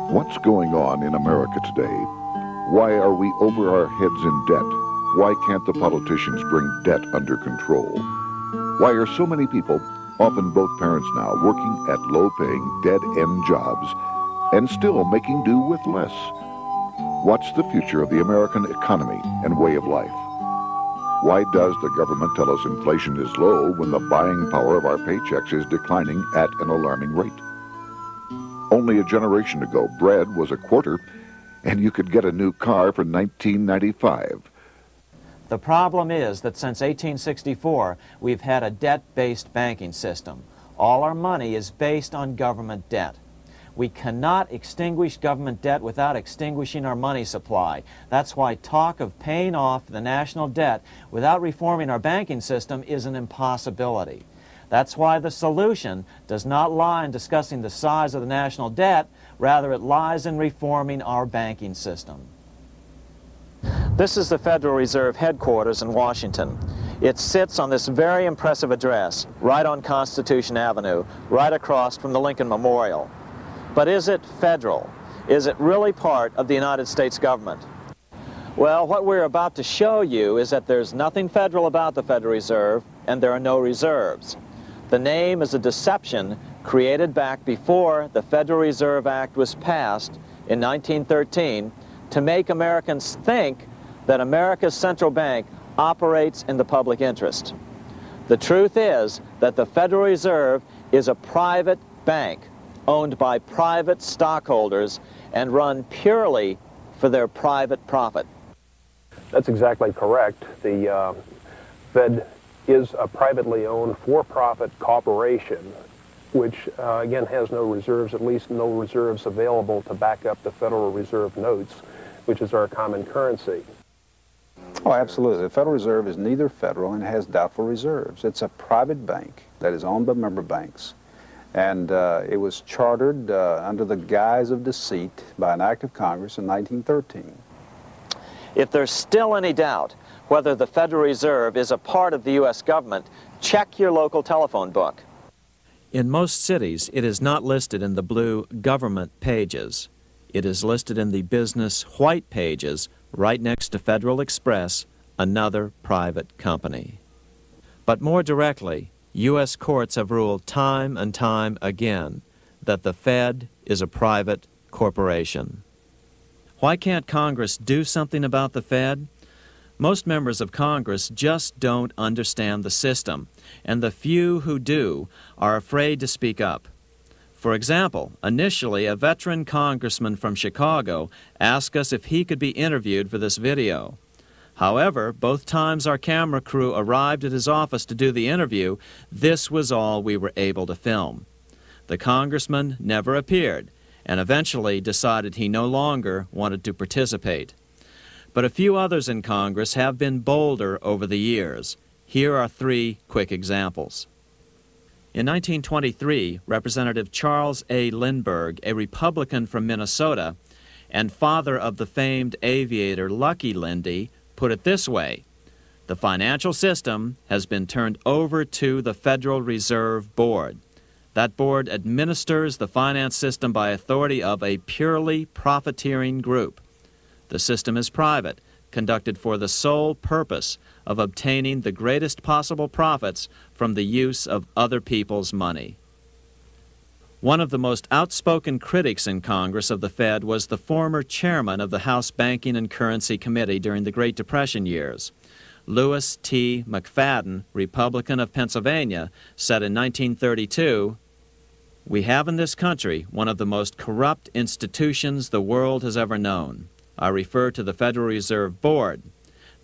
What's going on in America today? Why are we over our heads in debt? Why can't the politicians bring debt under control? Why are so many people, often both parents now, working at low-paying, dead-end jobs and still making do with less? What's the future of the American economy and way of life? Why does the government tell us inflation is low when the buying power of our paychecks is declining at an alarming rate? Only a generation ago, bread was a quarter, and you could get a new car for $19.95. The problem is that since 1864, we've had a debt-based banking system. All our money is based on government debt. We cannot extinguish government debt without extinguishing our money supply. That's why talk of paying off the national debt without reforming our banking system is an impossibility. That's why the solution does not lie in discussing the size of the national debt, rather it lies in reforming our banking system. This is the Federal Reserve headquarters in Washington. It sits on this very impressive address, right on Constitution Avenue, right across from the Lincoln Memorial. But is it federal? Is it really part of the United States government? Well, what we're about to show you is that there's nothing federal about the Federal Reserve, and there are no reserves. The name is a deception created back before the Federal Reserve Act was passed in 1913 to make Americans think that America's central bank operates in the public interest. The truth is that the Federal Reserve is a private bank owned by private stockholders and run purely for their private profit. That's exactly correct. The Fed is a privately owned for-profit corporation which again has no reserves, at least no reserves available to back up the Federal Reserve notes, which is our common currency. Oh, absolutely. The Federal Reserve is neither federal and has doubtful reserves. It's a private bank that is owned by member banks. And it was chartered under the guise of deceit by an act of Congress in 1913. If there's still any doubt whether the Federal Reserve is a part of the U.S. government, check your local telephone book. In most cities, it is not listed in the blue government pages. It is listed in the business white pages right next to Federal Express, another private company. But more directly, U.S. courts have ruled time and time again that the Fed is a private corporation. Why can't Congress do something about the Fed? Most members of Congress just don't understand the system, and the few who do are afraid to speak up. For example, initially a veteran congressman from Chicago asked us if he could be interviewed for this video. However, both times our camera crew arrived at his office to do the interview, this was all we were able to film. The congressman never appeared, and eventually decided he no longer wanted to participate. But a few others in Congress have been bolder over the years. Here are three quick examples. In 1923, Representative Charles A. Lindbergh, a Republican from Minnesota, and father of the famed aviator Lucky Lindy, put it this way: the financial system has been turned over to the Federal Reserve Board. That board administers the finance system by authority of a purely profiteering group. The system is private, conducted for the sole purpose of obtaining the greatest possible profits from the use of other people's money. One of the most outspoken critics in Congress of the Fed was the former chairman of the House Banking and Currency Committee during the Great Depression years. Louis T. McFadden, Republican of Pennsylvania, said in 1932, "We have in this country one of the most corrupt institutions the world has ever known. I refer to the Federal Reserve Board.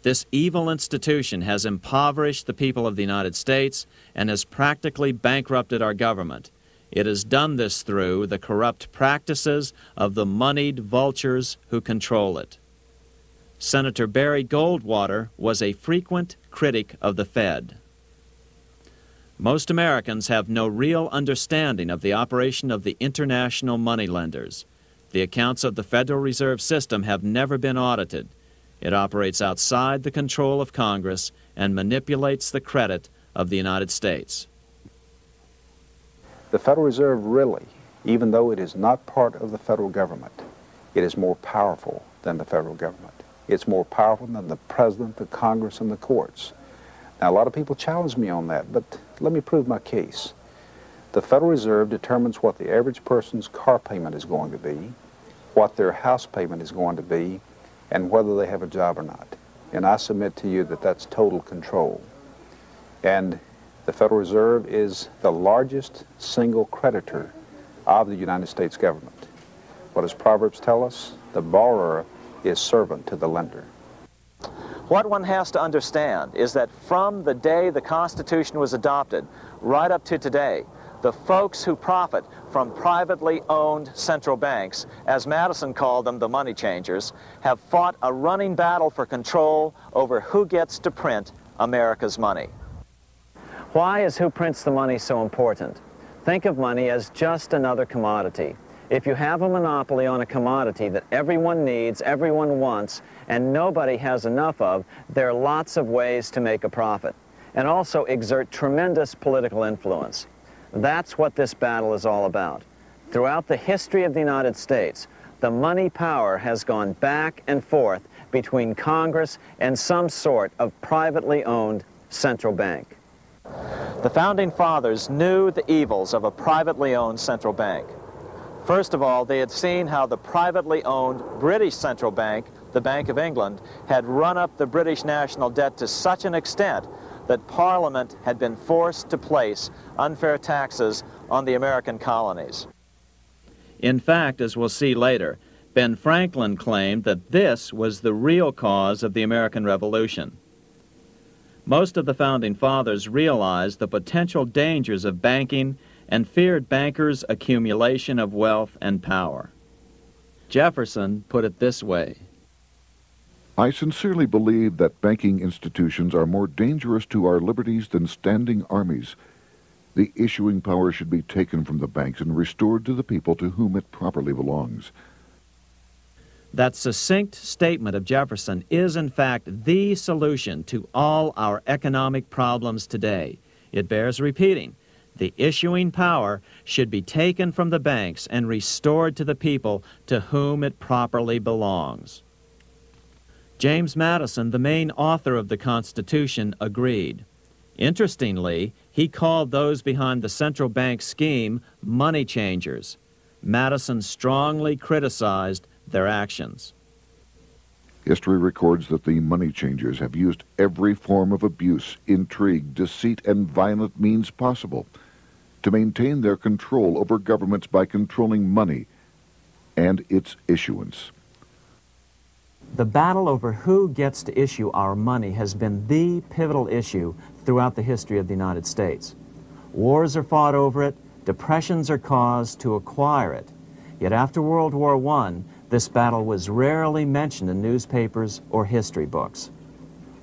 This evil institution has impoverished the people of the United States and has practically bankrupted our government. It has done this through the corrupt practices of the moneyed vultures who control it." Senator Barry Goldwater was a frequent critic of the Fed. Most Americans have no real understanding of the operation of the international moneylenders. The accounts of the Federal Reserve System have never been audited. It operates outside the control of Congress and manipulates the credit of the United States. The Federal Reserve really even though it is not part of the federal government, it is more powerful than the federal government. It's more powerful than the president, the Congress, and the courts. Now, a lot of people challenge me on that, but let me prove my case. The Federal Reserve determines what the average person's car payment is going to be, what their house payment is going to be, and whether they have a job or not. And I submit to you that that's total control. And the Federal Reserve is the largest single creditor of the United States government. What does Proverbs tell us? The borrower is servant to the lender. What one has to understand is that from the day the Constitution was adopted right up to today, the folks who profit from privately owned central banks, as Madison called them, the money changers, have fought a running battle for control over who gets to print America's money. Why is who prints the money so important? Think of money as just another commodity. If you have a monopoly on a commodity that everyone needs, everyone wants, and nobody has enough of, there are lots of ways to make a profit, and also exert tremendous political influence. That's what this battle is all about. Throughout the history of the United States, the money power has gone back and forth between Congress and some sort of privately owned central bank. The Founding Fathers knew the evils of a privately owned central bank. First of all, they had seen how the privately owned British central bank, the Bank of England, had run up the British national debt to such an extent that Parliament had been forced to place unfair taxes on the American colonies. In fact, as we'll see later, Ben Franklin claimed that this was the real cause of the American Revolution. Most of the Founding Fathers realized the potential dangers of banking and feared bankers' accumulation of wealth and power. Jefferson put it this way: I sincerely believe that banking institutions are more dangerous to our liberties than standing armies. The issuing power should be taken from the banks and restored to the people to whom it properly belongs. That succinct statement of Jefferson is, in fact, the solution to all our economic problems today. It bears repeating. The issuing power should be taken from the banks and restored to the people to whom it properly belongs. James Madison, the main author of the Constitution, agreed. Interestingly, he called those behind the central bank scheme money changers. Madison strongly criticized their actions. History records that the money changers have used every form of abuse, intrigue, deceit, and violent means possible to maintain their control over governments by controlling money and its issuance. The battle over who gets to issue our money has been the pivotal issue throughout the history of the United States. Wars are fought over it, depressions are caused to acquire it. Yet after World War I, this battle was rarely mentioned in newspapers or history books.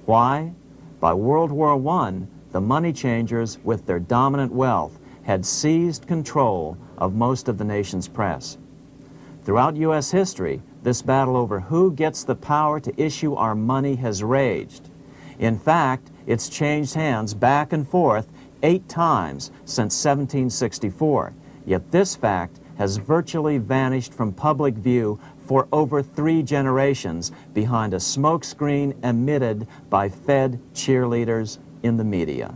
Why? By World War I, the money changers, with their dominant wealth, had seized control of most of the nation's press. Throughout U.S. history, this battle over who gets the power to issue our money has raged. In fact, it's changed hands back and forth 8 times since 1764, yet this fact has virtually vanished from public view for over 3 generations behind a smokescreen emitted by Fed cheerleaders in the media.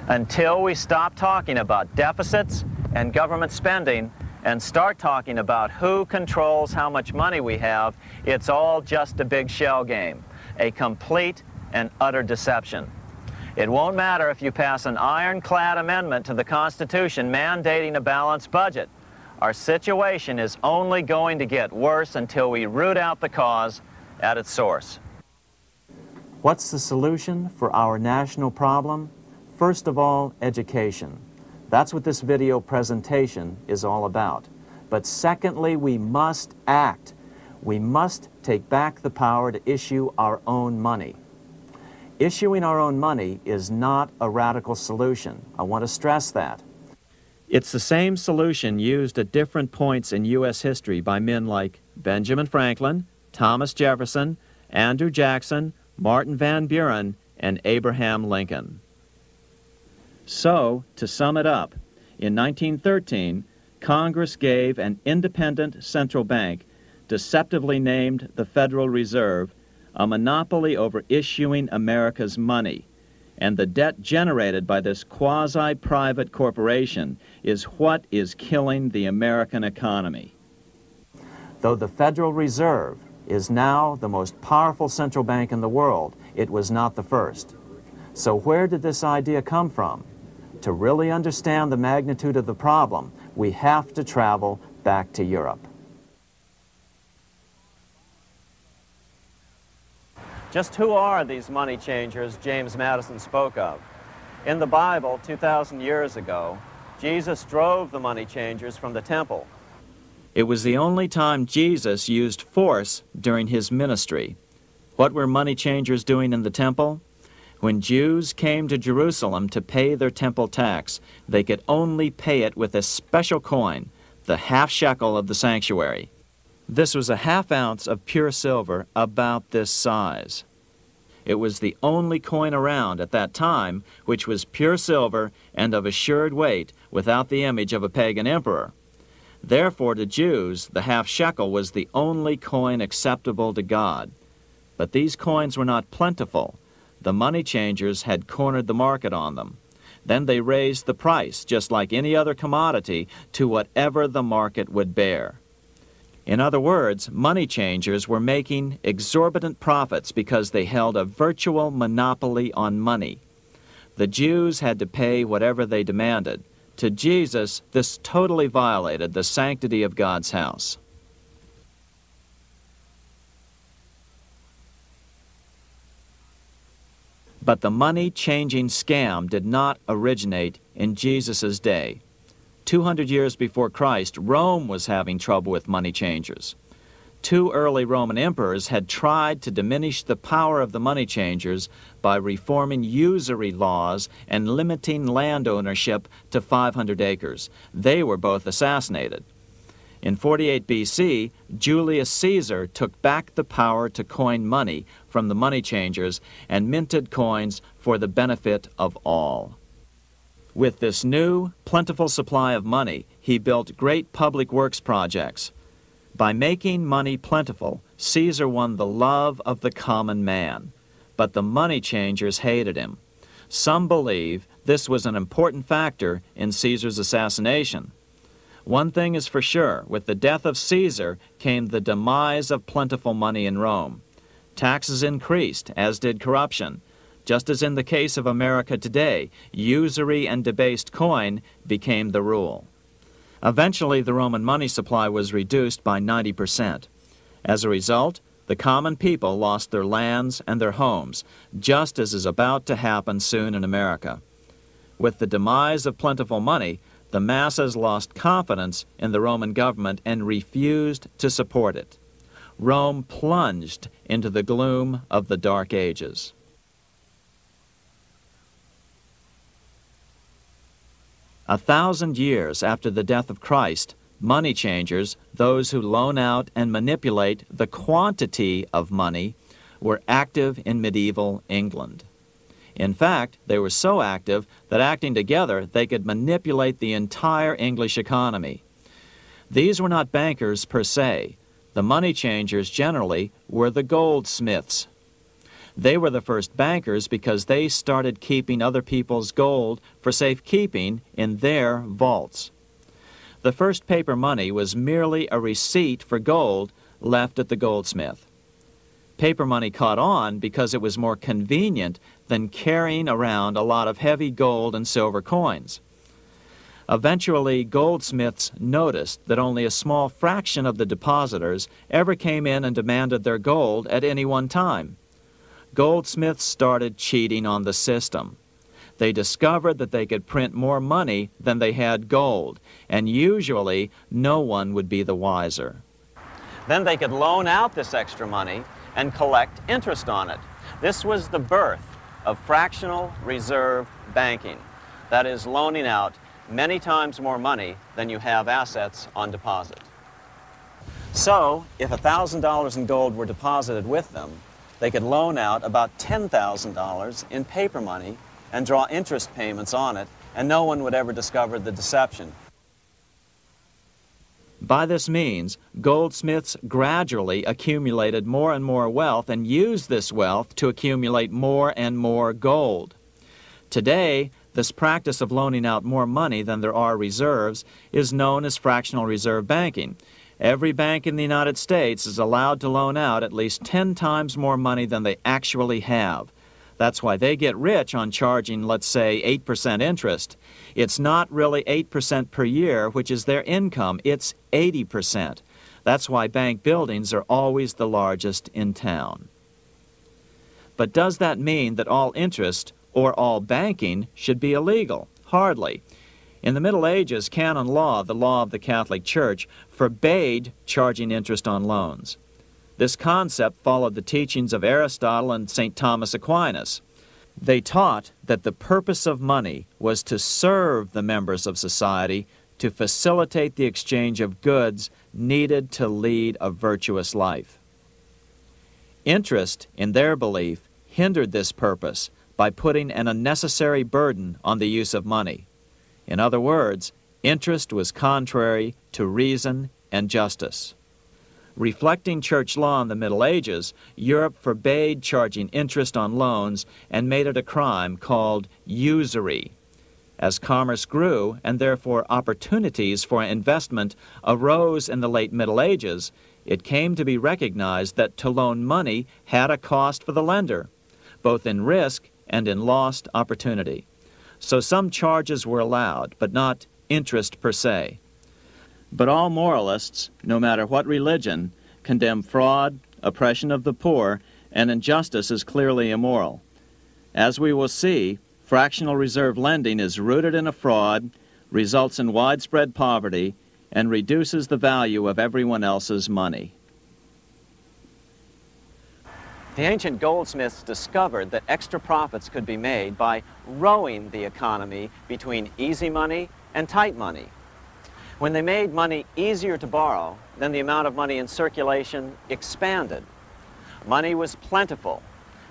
Until we stop talking about deficits and government spending and start talking about who controls how much money we have, it's all just a big shell game, a complete and utter deception. It won't matter if you pass an ironclad amendment to the Constitution mandating a balanced budget. Our situation is only going to get worse until we root out the cause at its source. What's the solution for our national problem? First of all, education. That's what this video presentation is all about. But secondly, we must act. We must take back the power to issue our own money. Issuing our own money is not a radical solution. I want to stress that. It's the same solution used at different points in U.S. history by men like Benjamin Franklin, Thomas Jefferson, Andrew Jackson, Martin Van Buren, and Abraham Lincoln. So, to sum it up, in 1913, Congress gave an independent central bank, deceptively named the Federal Reserve, a monopoly over issuing America's money. And the debt generated by this quasi-private corporation is what is killing the American economy. Though the Federal Reserve is now the most powerful central bank in the world, it was not the first. So where did this idea come from? To really understand the magnitude of the problem, we have to travel back to Europe. Just who are these money changers James Madison spoke of? In the Bible, 2,000 years ago, Jesus drove the money changers from the temple. It was the only time Jesus used force during his ministry. What were money changers doing in the temple? When Jews came to Jerusalem to pay their temple tax, they could only pay it with a special coin, the half shekel of the sanctuary. This was a half ounce of pure silver about this size. It was the only coin around at that time which was pure silver and of assured weight without the image of a pagan emperor. Therefore, to Jews, the half shekel was the only coin acceptable to God. But these coins were not plentiful. The money changers had cornered the market on them. Then they raised the price, just like any other commodity, to whatever the market would bear. In other words, money changers were making exorbitant profits because they held a virtual monopoly on money. The Jews had to pay whatever they demanded. To Jesus, this totally violated the sanctity of God's house. But the money-changing scam did not originate in Jesus' day. 200 years before Christ, Rome was having trouble with money changers. 2 early Roman emperors had tried to diminish the power of the money changers by reforming usury laws and limiting land ownership to 500 acres. They were both assassinated. In 48 BC, Julius Caesar took back the power to coin money from the money changers and minted coins for the benefit of all. With this new, plentiful supply of money, he built great public works projects. By making money plentiful, Caesar won the love of the common man. But the money changers hated him. Some believe this was an important factor in Caesar's assassination. One thing is for sure, with the death of Caesar came the demise of plentiful money in Rome. Taxes increased, as did corruption. Just as in the case of America today, usury and debased coin became the rule. Eventually, the Roman money supply was reduced by 90%. As a result, the common people lost their lands and their homes, just as is about to happen soon in America. With the demise of plentiful money, the masses lost confidence in the Roman government and refused to support it. Rome plunged into the gloom of the Dark Ages. A 1,000 years after the death of Christ, money changers, those who loan out and manipulate the quantity of money, were active in medieval England. In fact, they were so active that acting together, they could manipulate the entire English economy. These were not bankers per se. The money changers generally were the goldsmiths. They were the first bankers because they started keeping other people's gold for safekeeping in their vaults. The first paper money was merely a receipt for gold left at the goldsmith. Paper money caught on because it was more convenient than carrying around a lot of heavy gold and silver coins. Eventually, goldsmiths noticed that only a small fraction of the depositors ever came in and demanded their gold at any one time. Goldsmiths started cheating on the system. They discovered that they could print more money than they had gold, and usually no one would be the wiser. Then they could loan out this extra money and collect interest on it. This was the birth of fractional reserve banking. That is, loaning out many times more money than you have assets on deposit. So, if $1,000 in gold were deposited with them, they could loan out about $10,000 in paper money and draw interest payments on it, and no one would ever discover the deception. By this means, goldsmiths gradually accumulated more and more wealth and used this wealth to accumulate more and more gold. Today, this practice of loaning out more money than there are reserves is known as fractional reserve banking. Every bank in the United States is allowed to loan out at least 10 times more money than they actually have. That's why they get rich on charging, let's say, 8% interest. It's not really 8% per year, which is their income. It's 80%. That's why bank buildings are always the largest in town. But does that mean that all interest or all banking should be illegal? Hardly. In the Middle Ages, canon law, the law of the Catholic Church, forbade charging interest on loans. This concept followed the teachings of Aristotle and St. Thomas Aquinas. They taught that the purpose of money was to serve the members of society, to facilitate the exchange of goods needed to lead a virtuous life. Interest, in their belief, hindered this purpose by putting an unnecessary burden on the use of money. In other words, interest was contrary to reason and justice. Reflecting church law in the Middle Ages, Europe forbade charging interest on loans and made it a crime called usury. As commerce grew, and therefore opportunities for investment arose in the late Middle Ages, it came to be recognized that to loan money had a cost for the lender, both in risk and in lost opportunity. So some charges were allowed, but not interest per se. But all moralists, no matter what religion, condemn fraud, oppression of the poor, and injustice as clearly immoral. As we will see, fractional reserve lending is rooted in a fraud, results in widespread poverty, and reduces the value of everyone else's money. The ancient goldsmiths discovered that extra profits could be made by rowing the economy between easy money and tight money. When they made money easier to borrow, then the amount of money in circulation expanded. Money was plentiful.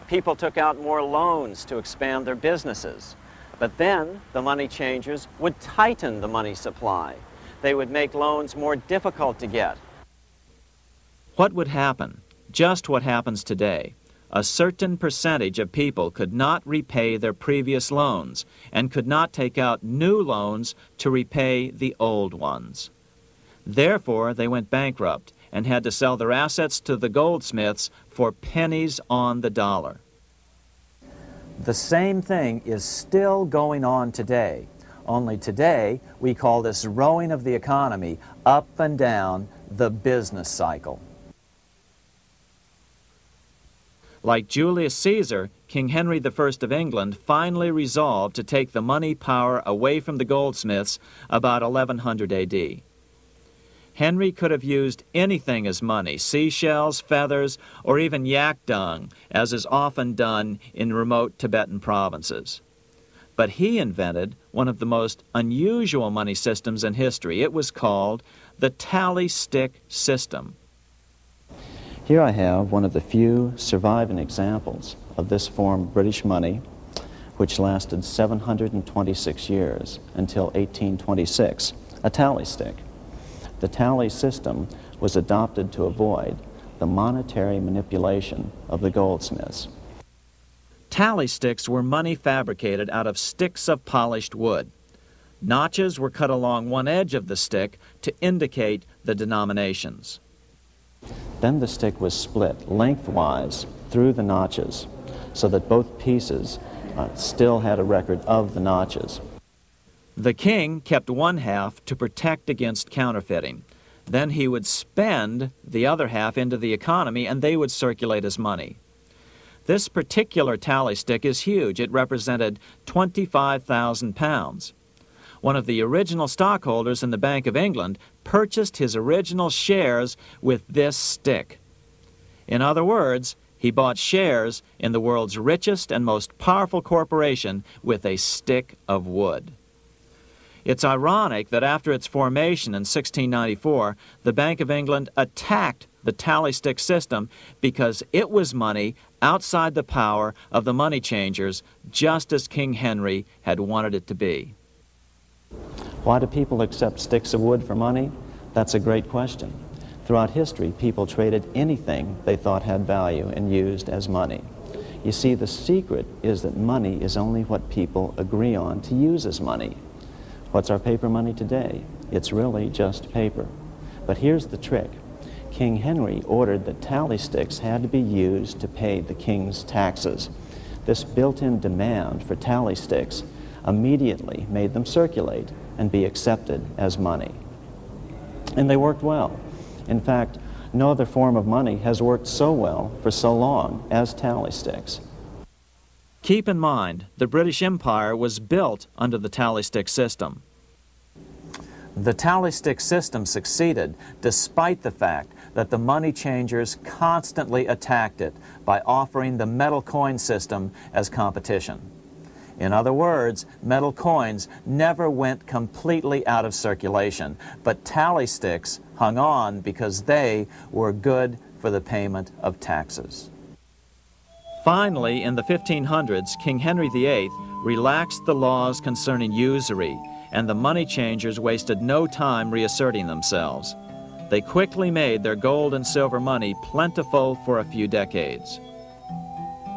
People took out more loans to expand their businesses. But then the money changers would tighten the money supply. They would make loans more difficult to get. What would happen? Just what happens today. A certain percentage of people could not repay their previous loans and could not take out new loans to repay the old ones. Therefore, they went bankrupt and had to sell their assets to the goldsmiths for pennies on the dollar. The same thing is still going on today. Only today, we call this rowing of the economy up and down the business cycle. Like Julius Caesar, King Henry I of England finally resolved to take the money power away from the goldsmiths about 1100 AD. Henry could have used anything as money, seashells, feathers, or even yak dung, as is often done in remote Tibetan provinces. But he invented one of the most unusual money systems in history. It was called the tally stick system. Here I have one of the few surviving examples of this form of British money, which lasted 726 years until 1826, a tally stick. The tally system was adopted to avoid the monetary manipulation of the goldsmiths. Tally sticks were money fabricated out of sticks of polished wood. Notches were cut along one edge of the stick to indicate the denominations. Then the stick was split lengthwise through the notches so that both pieces still had a record of the notches. The king kept one half to protect against counterfeiting. Then he would spend the other half into the economy and they would circulate as money. This particular tally stick is huge. It represented 25,000 pounds. One of the original stockholders in the Bank of England purchased his original shares with this stick. In other words, he bought shares in the world's richest and most powerful corporation with a stick of wood. It's ironic that after its formation in 1694, the Bank of England attacked the tally stick system because it was money outside the power of the money changers, just as King Henry had wanted it to be. Why do people accept sticks of wood for money? That's a great question. Throughout history, people traded anything they thought had value and used as money. You see, the secret is that money is only what people agree on to use as money. What's our paper money today? It's really just paper. But here's the trick. King Henry ordered that tally sticks had to be used to pay the king's taxes. This built-in demand for tally sticks immediately made them circulate and be accepted as money. And they worked well. In fact, no other form of money has worked so well for so long as tally sticks. Keep in mind, the British Empire was built under the tally stick system. The tally stick system succeeded despite the fact that the money changers constantly attacked it by offering the metal coin system as competition. In other words, metal coins never went completely out of circulation, but tally sticks hung on because they were good for the payment of taxes. Finally, in the 1500s, King Henry VIII relaxed the laws concerning usury, and the money changers wasted no time reasserting themselves. They quickly made their gold and silver money plentiful for a few decades.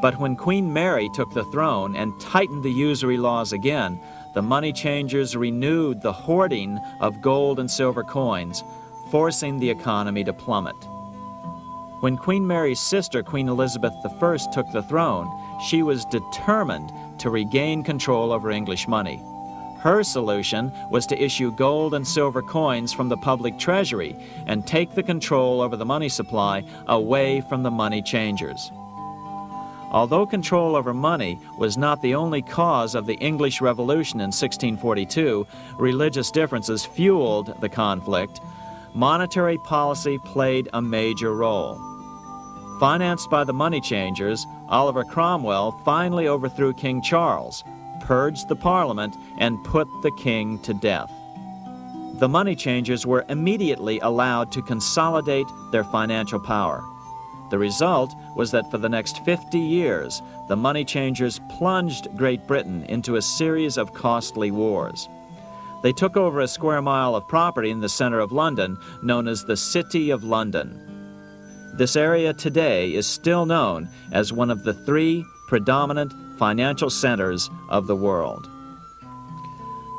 But when Queen Mary took the throne and tightened the usury laws again, the money changers renewed the hoarding of gold and silver coins, forcing the economy to plummet. When Queen Mary's sister, Queen Elizabeth I, took the throne, she was determined to regain control over English money. Her solution was to issue gold and silver coins from the public treasury and take the control over the money supply away from the money changers. Although control over money was not the only cause of the English Revolution in 1642, religious differences fueled the conflict. Monetary policy played a major role. Financed by the money changers, Oliver Cromwell finally overthrew King Charles, purged the Parliament, and put the king to death. The money changers were immediately allowed to consolidate their financial power. The result was that for the next 50 years, the money changers plunged Great Britain into a series of costly wars. They took over a square mile of property in the center of London, known as the City of London. This area today is still known as one of the 3 predominant financial centers of the world.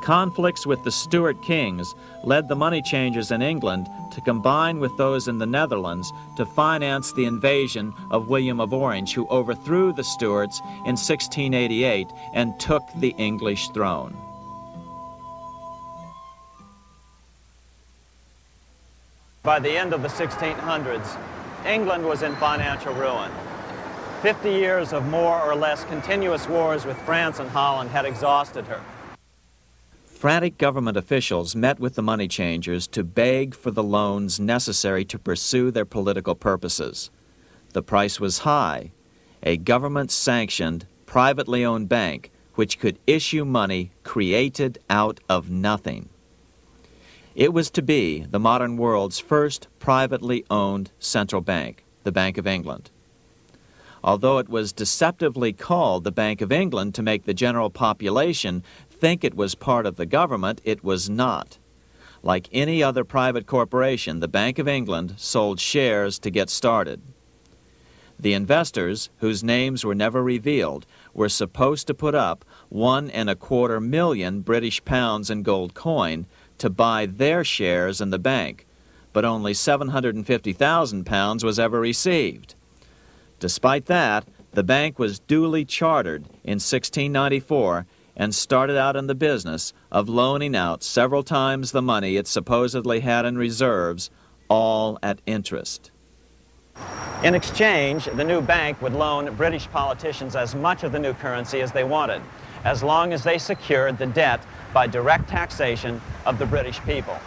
Conflicts with the Stuart kings led the money changers in England to combine with those in the Netherlands to finance the invasion of William of Orange, who overthrew the Stuarts in 1688 and took the English throne. By the end of the 1600s, England was in financial ruin. 50 years of more or less continuous wars with France and Holland had exhausted her. Frantic government officials met with the money changers to beg for the loans necessary to pursue their political purposes. The price was high: a government-sanctioned, privately owned bank which could issue money created out of nothing. It was to be the modern world's first privately owned central bank, the Bank of England. Although it was deceptively called the Bank of England to make the general population think it was part of the government, it was not. Like any other private corporation, the Bank of England sold shares to get started. The investors, whose names were never revealed, were supposed to put up £1.25 million British pounds in gold coin to buy their shares in the bank, but only £750,000 was ever received. Despite that, the bank was duly chartered in 1694 and started out in the business of loaning out several times the money it supposedly had in reserves, all at interest. In exchange, the new bank would loan British politicians as much of the new currency as they wanted, as long as they secured the debt by direct taxation of the British people.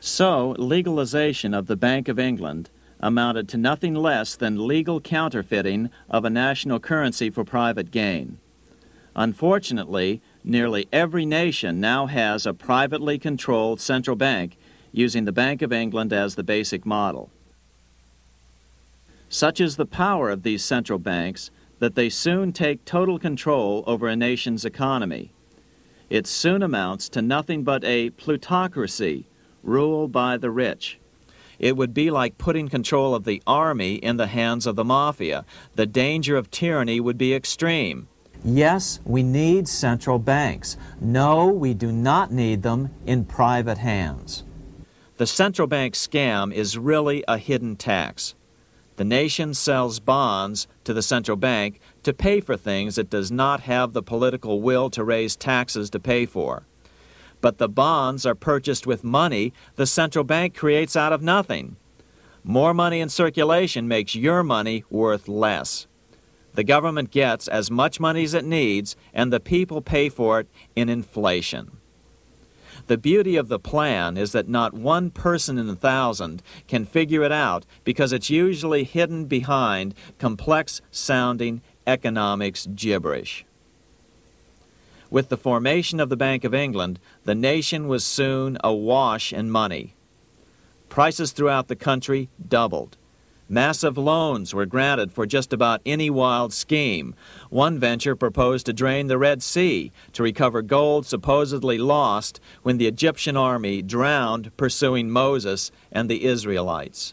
So, legalization of the Bank of England amounted to nothing less than legal counterfeiting of a national currency for private gain. Unfortunately, nearly every nation now has a privately controlled central bank using the Bank of England as the basic model. Such is the power of these central banks that they soon take total control over a nation's economy. It soon amounts to nothing but a plutocracy, rule by the rich. It would be like putting control of the army in the hands of the mafia. The danger of tyranny would be extreme. Yes, we need central banks. No, we do not need them in private hands. The central bank scam is really a hidden tax. The nation sells bonds to the central bank to pay for things it does not have the political will to raise taxes to pay for. But the bonds are purchased with money the central bank creates out of nothing. More money in circulation makes your money worth less. The government gets as much money as it needs, and the people pay for it in inflation. The beauty of the plan is that not one person in 1,000 can figure it out because it's usually hidden behind complex-sounding economics gibberish. With the formation of the Bank of England, the nation was soon awash in money. Prices throughout the country doubled. Massive loans were granted for just about any wild scheme. One venture proposed to drain the Red Sea to recover gold supposedly lost when the Egyptian army drowned pursuing Moses and the Israelites.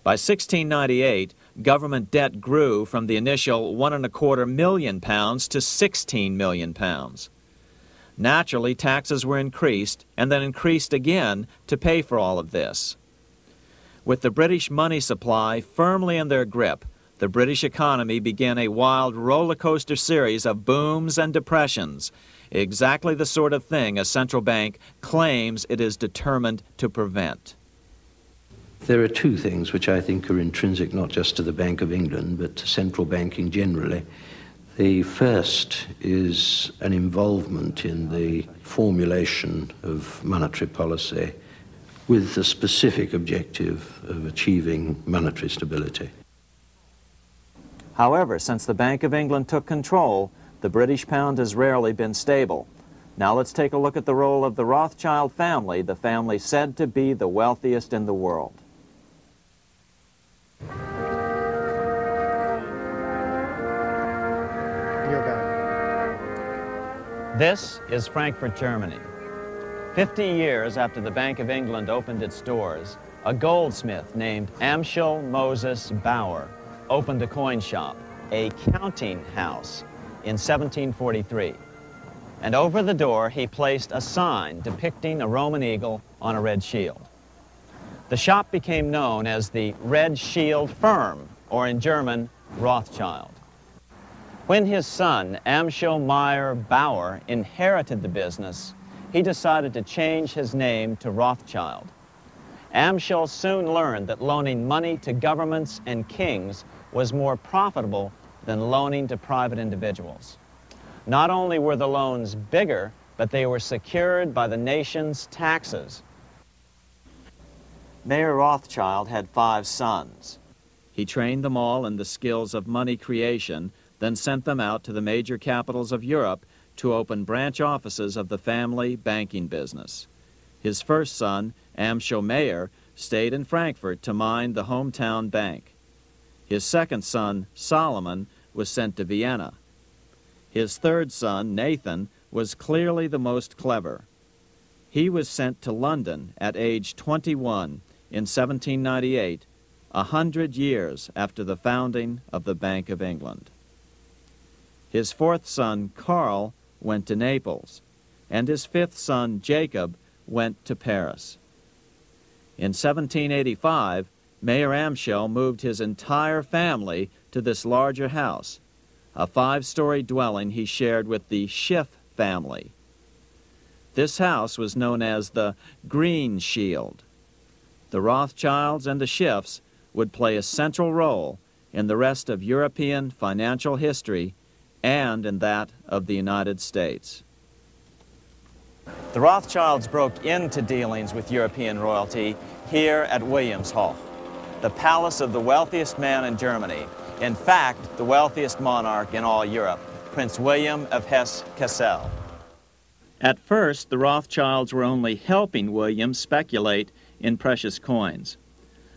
By 1698, government debt grew from the initial £1.25 million to £16 million. Naturally, taxes were increased and then increased again to pay for all of this. With the British money supply firmly in their grip, the British economy began a wild roller coaster series of booms and depressions, exactly the sort of thing a central bank claims it is determined to prevent. There are two things which I think are intrinsic not just to the Bank of England, but to central banking generally. The first is an involvement in the formulation of monetary policy with the specific objective of achieving monetary stability. However, since the Bank of England took control, the British pound has rarely been stable. Now let's take a look at the role of the Rothschild family, the family said to be the wealthiest in the world. This is Frankfurt, Germany. 50 years after the Bank of England opened its doors, a goldsmith named Amschel Moses Bauer opened a coin shop, a counting house, in 1743. And over the door he placed a sign depicting a Roman eagle on a red shield. The shop became known as the Red Shield Firm, or in German, Rothschild. When his son, Amschel Meyer Bauer, inherited the business, he decided to change his name to Rothschild. Amschel soon learned that loaning money to governments and kings was more profitable than loaning to private individuals. Not only were the loans bigger, but they were secured by the nation's taxes. Mayer Rothschild had 5 sons. He trained them all in the skills of money creation, then sent them out to the major capitals of Europe to open branch offices of the family banking business. His first son, Amschel Meyer, stayed in Frankfurt to mind the hometown bank. His second son, Solomon, was sent to Vienna. His third son, Nathan, was clearly the most clever. He was sent to London at age 21 in 1798, 100 years after the founding of the Bank of England. His fourth son, Karl, went to Naples, and his fifth son, Jacob, went to Paris. In 1785, Mayer Amschel moved his entire family to this larger house, a 5-story dwelling he shared with the Schiff family. This house was known as the Green Shield. The Rothschilds and the Schiffs would play a central role in the rest of European financial history and in that of the United States. The Rothschilds broke into dealings with European royalty here at Wilhelmshof, the palace of the wealthiest man in Germany. In fact, the wealthiest monarch in all Europe, Prince William of Hesse-Kassel. At first, the Rothschilds were only helping William speculate in precious coins.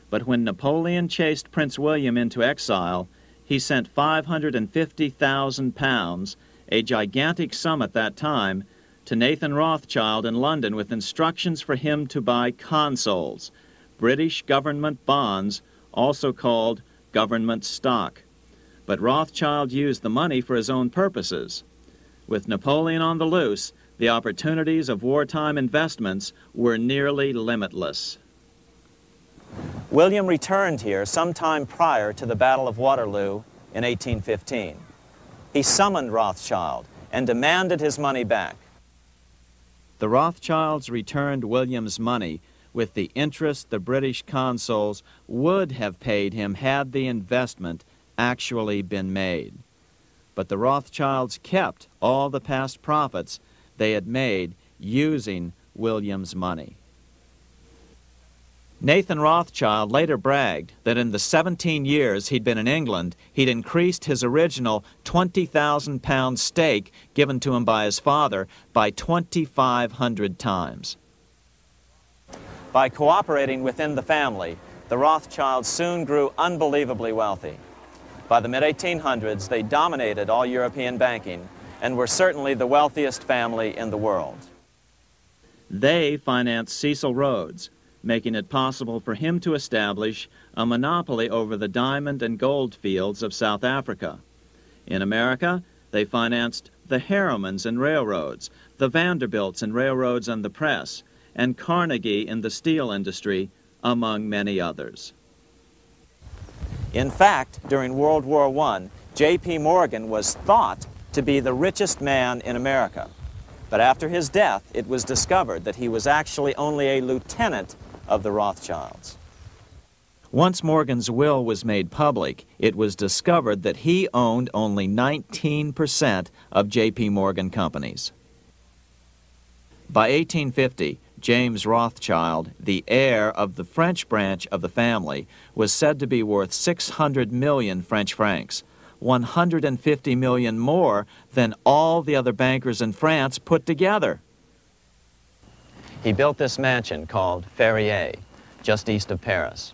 But when Napoleon chased Prince William into exile, he sent £550,000, a gigantic sum at that time, to Nathan Rothschild in London with instructions for him to buy consols, British government bonds, also called government stock. But Rothschild used the money for his own purposes. With Napoleon on the loose, the opportunities of wartime investments were nearly limitless. William returned here sometime prior to the Battle of Waterloo in 1815. He summoned Rothschild and demanded his money back. The Rothschilds returned William's money with the interest the British consuls would have paid him had the investment actually been made. But the Rothschilds kept all the past profits they had made using William's money. Nathan Rothschild later bragged that in the 17 years he'd been in England, he'd increased his original £20,000 stake given to him by his father by 2,500 times. By cooperating within the family, the Rothschilds soon grew unbelievably wealthy. By the mid-1800s, they dominated all European banking and were certainly the wealthiest family in the world. They financed Cecil Rhodes, making it possible for him to establish a monopoly over the diamond and gold fields of South Africa. In America, they financed the Harrimans and railroads, the Vanderbilts and railroads and the press, and Carnegie in the steel industry, among many others. In fact, during World War I, J.P. Morgan was thought to be the richest man in America. But after his death, it was discovered that he was actually only a lieutenant of the Rothschilds. Once Morgan's will was made public, it was discovered that he owned only 19% of J.P. Morgan companies. By 1850, James Rothschild, the heir of the French branch of the family, was said to be worth 600 million French francs, 150 million more than all the other bankers in France put together. He built this mansion called Ferrier, just east of Paris.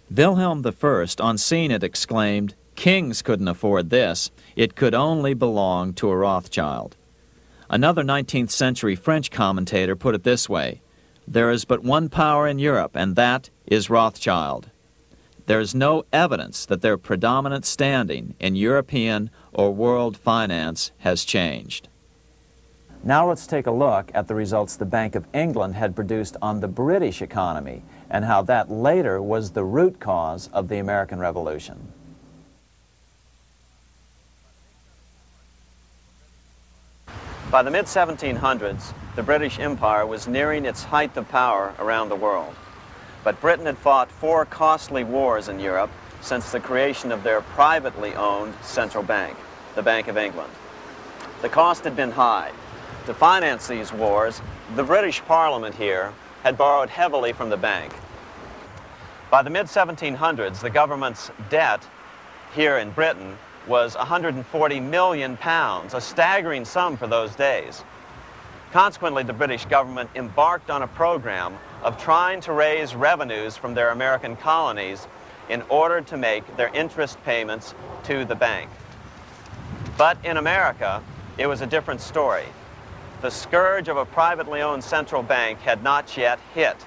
Wilhelm I, on seeing it, exclaimed, "Kings couldn't afford this. It could only belong to a Rothschild." Another 19th century French commentator put it this way: "There is but one power in Europe, and that is Rothschild." There is no evidence that their predominant standing in European or world finance has changed. Now let's take a look at the results the Bank of England had produced on the British economy and how that later was the root cause of the American Revolution. By the mid-1700s, the British Empire was nearing its height of power around the world. But Britain had fought 4 costly wars in Europe since the creation of their privately owned central bank, the Bank of England. The cost had been high. To finance these wars, the British Parliament here had borrowed heavily from the bank. By the mid-1700s, the government's debt here in Britain was £140 million, a staggering sum for those days. Consequently, the British government embarked on a program of trying to raise revenues from their American colonies in order to make their interest payments to the bank. But in America, it was a different story. The scourge of a privately owned central bank had not yet hit.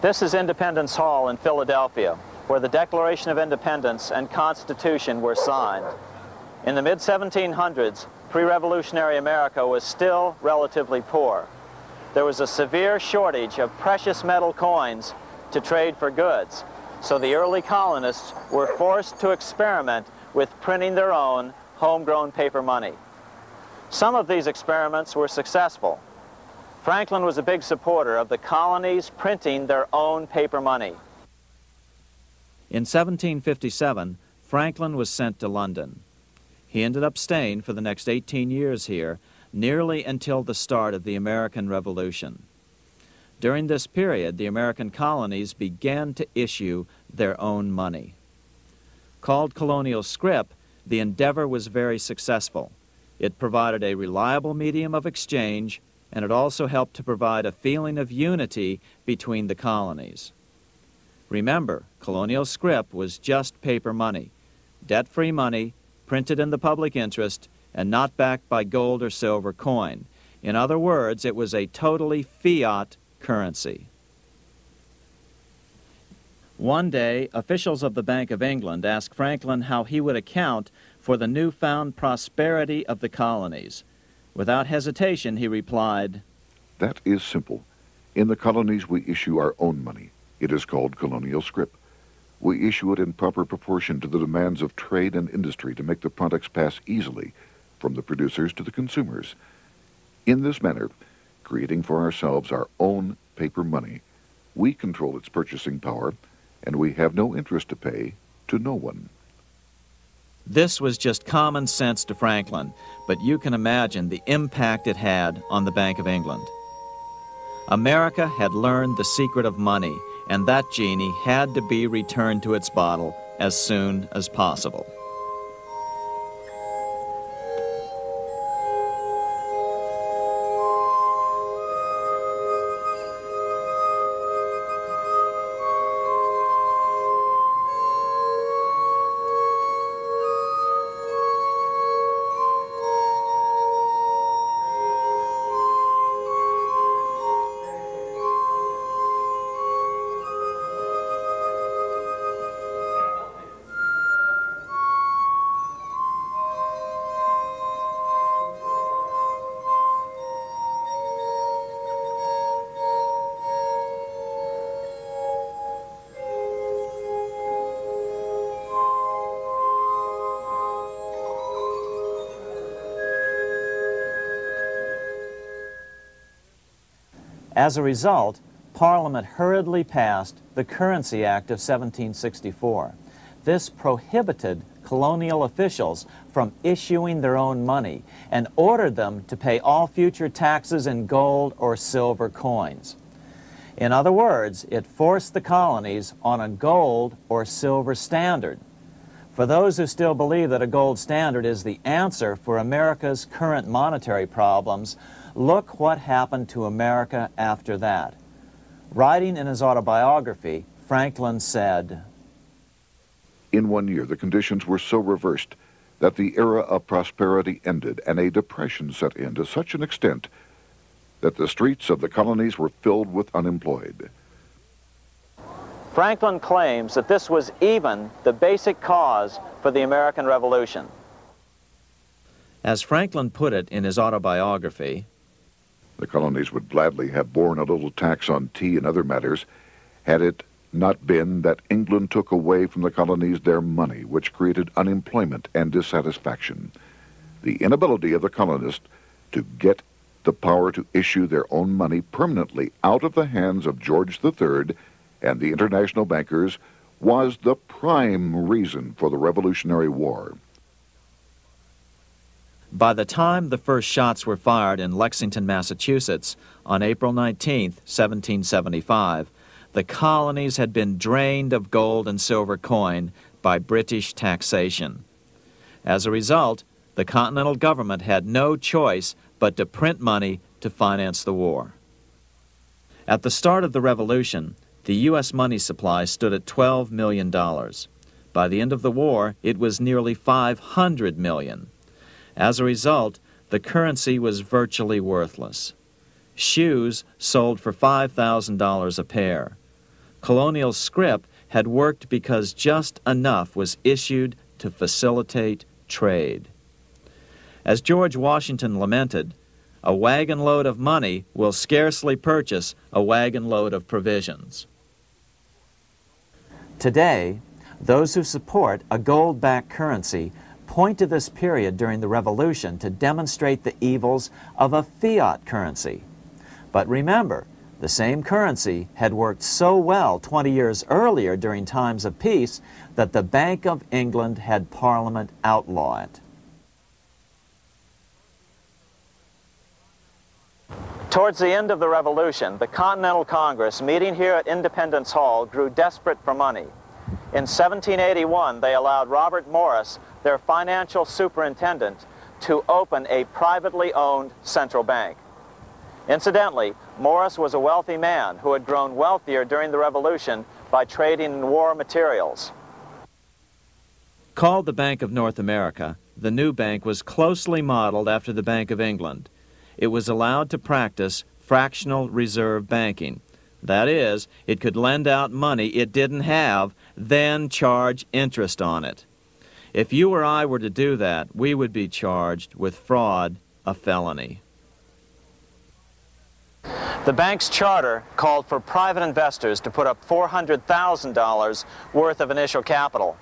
This is Independence Hall in Philadelphia, where the Declaration of Independence and Constitution were signed. In the mid-1700s, pre-revolutionary America was still relatively poor. There was a severe shortage of precious metal coins to trade for goods, so the early colonists were forced to experiment with printing their own homegrown paper money. Some of these experiments were successful. Franklin was a big supporter of the colonies printing their own paper money. In 1757, Franklin was sent to London. He ended up staying for the next 18 years here, nearly until the start of the American Revolution. During this period, the American colonies began to issue their own money. Called colonial scrip, the endeavor was very successful. It provided a reliable medium of exchange, and it also helped to provide a feeling of unity between the colonies. Remember, colonial scrip was just paper money, debt-free money, printed in the public interest, and not backed by gold or silver coin. In other words, it was a totally fiat currency. One day, officials of the Bank of England asked Franklin how he would account for the newfound prosperity of the colonies. Without hesitation, he replied, "That is simple. In the colonies, we issue our own money. It is called colonial scrip. We issue it in proper proportion to the demands of trade and industry to make the products pass easily from the producers to the consumers. In this manner, creating for ourselves our own paper money, we control its purchasing power, and we have no interest to pay to no one." This was just common sense to Franklin, but you can imagine the impact it had on the Bank of England. America had learned the secret of money, and that genie had to be returned to its bottle as soon as possible. As a result, Parliament hurriedly passed the Currency Act of 1764. This prohibited colonial officials from issuing their own money and ordered them to pay all future taxes in gold or silver coins. In other words, it forced the colonies on a gold or silver standard. For those who still believe that a gold standard is the answer for America's current monetary problems, look what happened to America after that. Writing in his autobiography, Franklin said, "In 1 year, the conditions were so reversed that the era of prosperity ended and a depression set in to such an extent that the streets of the colonies were filled with unemployed." Franklin claims that this was even the basic cause for the American Revolution. As Franklin put it in his autobiography, The colonies would gladly have borne a little tax on tea and other matters had it not been that England took away from the colonies their money, which created unemployment and dissatisfaction. The inability of the colonists to get the power to issue their own money permanently out of the hands of George III and the international bankers was the prime reason for the Revolutionary War. By the time the first shots were fired in Lexington, Massachusetts, on April 19, 1775, the colonies had been drained of gold and silver coin by British taxation. As a result, the Continental government had no choice but to print money to finance the war. At the start of the Revolution, the U.S. money supply stood at $12 million. By the end of the war, it was nearly $500 million. As a result, the currency was virtually worthless. Shoes sold for $5,000 a pair. Colonial scrip had worked because just enough was issued to facilitate trade. As George Washington lamented, "A wagon load of money will scarcely purchase a wagon load of provisions." Today, those who support a gold-backed currency point to this period during the Revolution to demonstrate the evils of a fiat currency. But remember, the same currency had worked so well 20 years earlier during times of peace that the Bank of England had Parliament outlaw it. Towards the end of the Revolution, the Continental Congress, meeting here at Independence Hall, grew desperate for money. In 1781, they allowed Robert Morris, their financial superintendent, to open a privately owned central bank. Incidentally, Morris was a wealthy man who had grown wealthier during the Revolution by trading in war materials. Called the Bank of North America, the new bank was closely modeled after the Bank of England. It was allowed to practice fractional reserve banking. That is, it could lend out money it didn't have, then charge interest on it. If you or I were to do that, we would be charged with fraud, a felony. The bank's charter called for private investors to put up $400,000 worth of initial capital.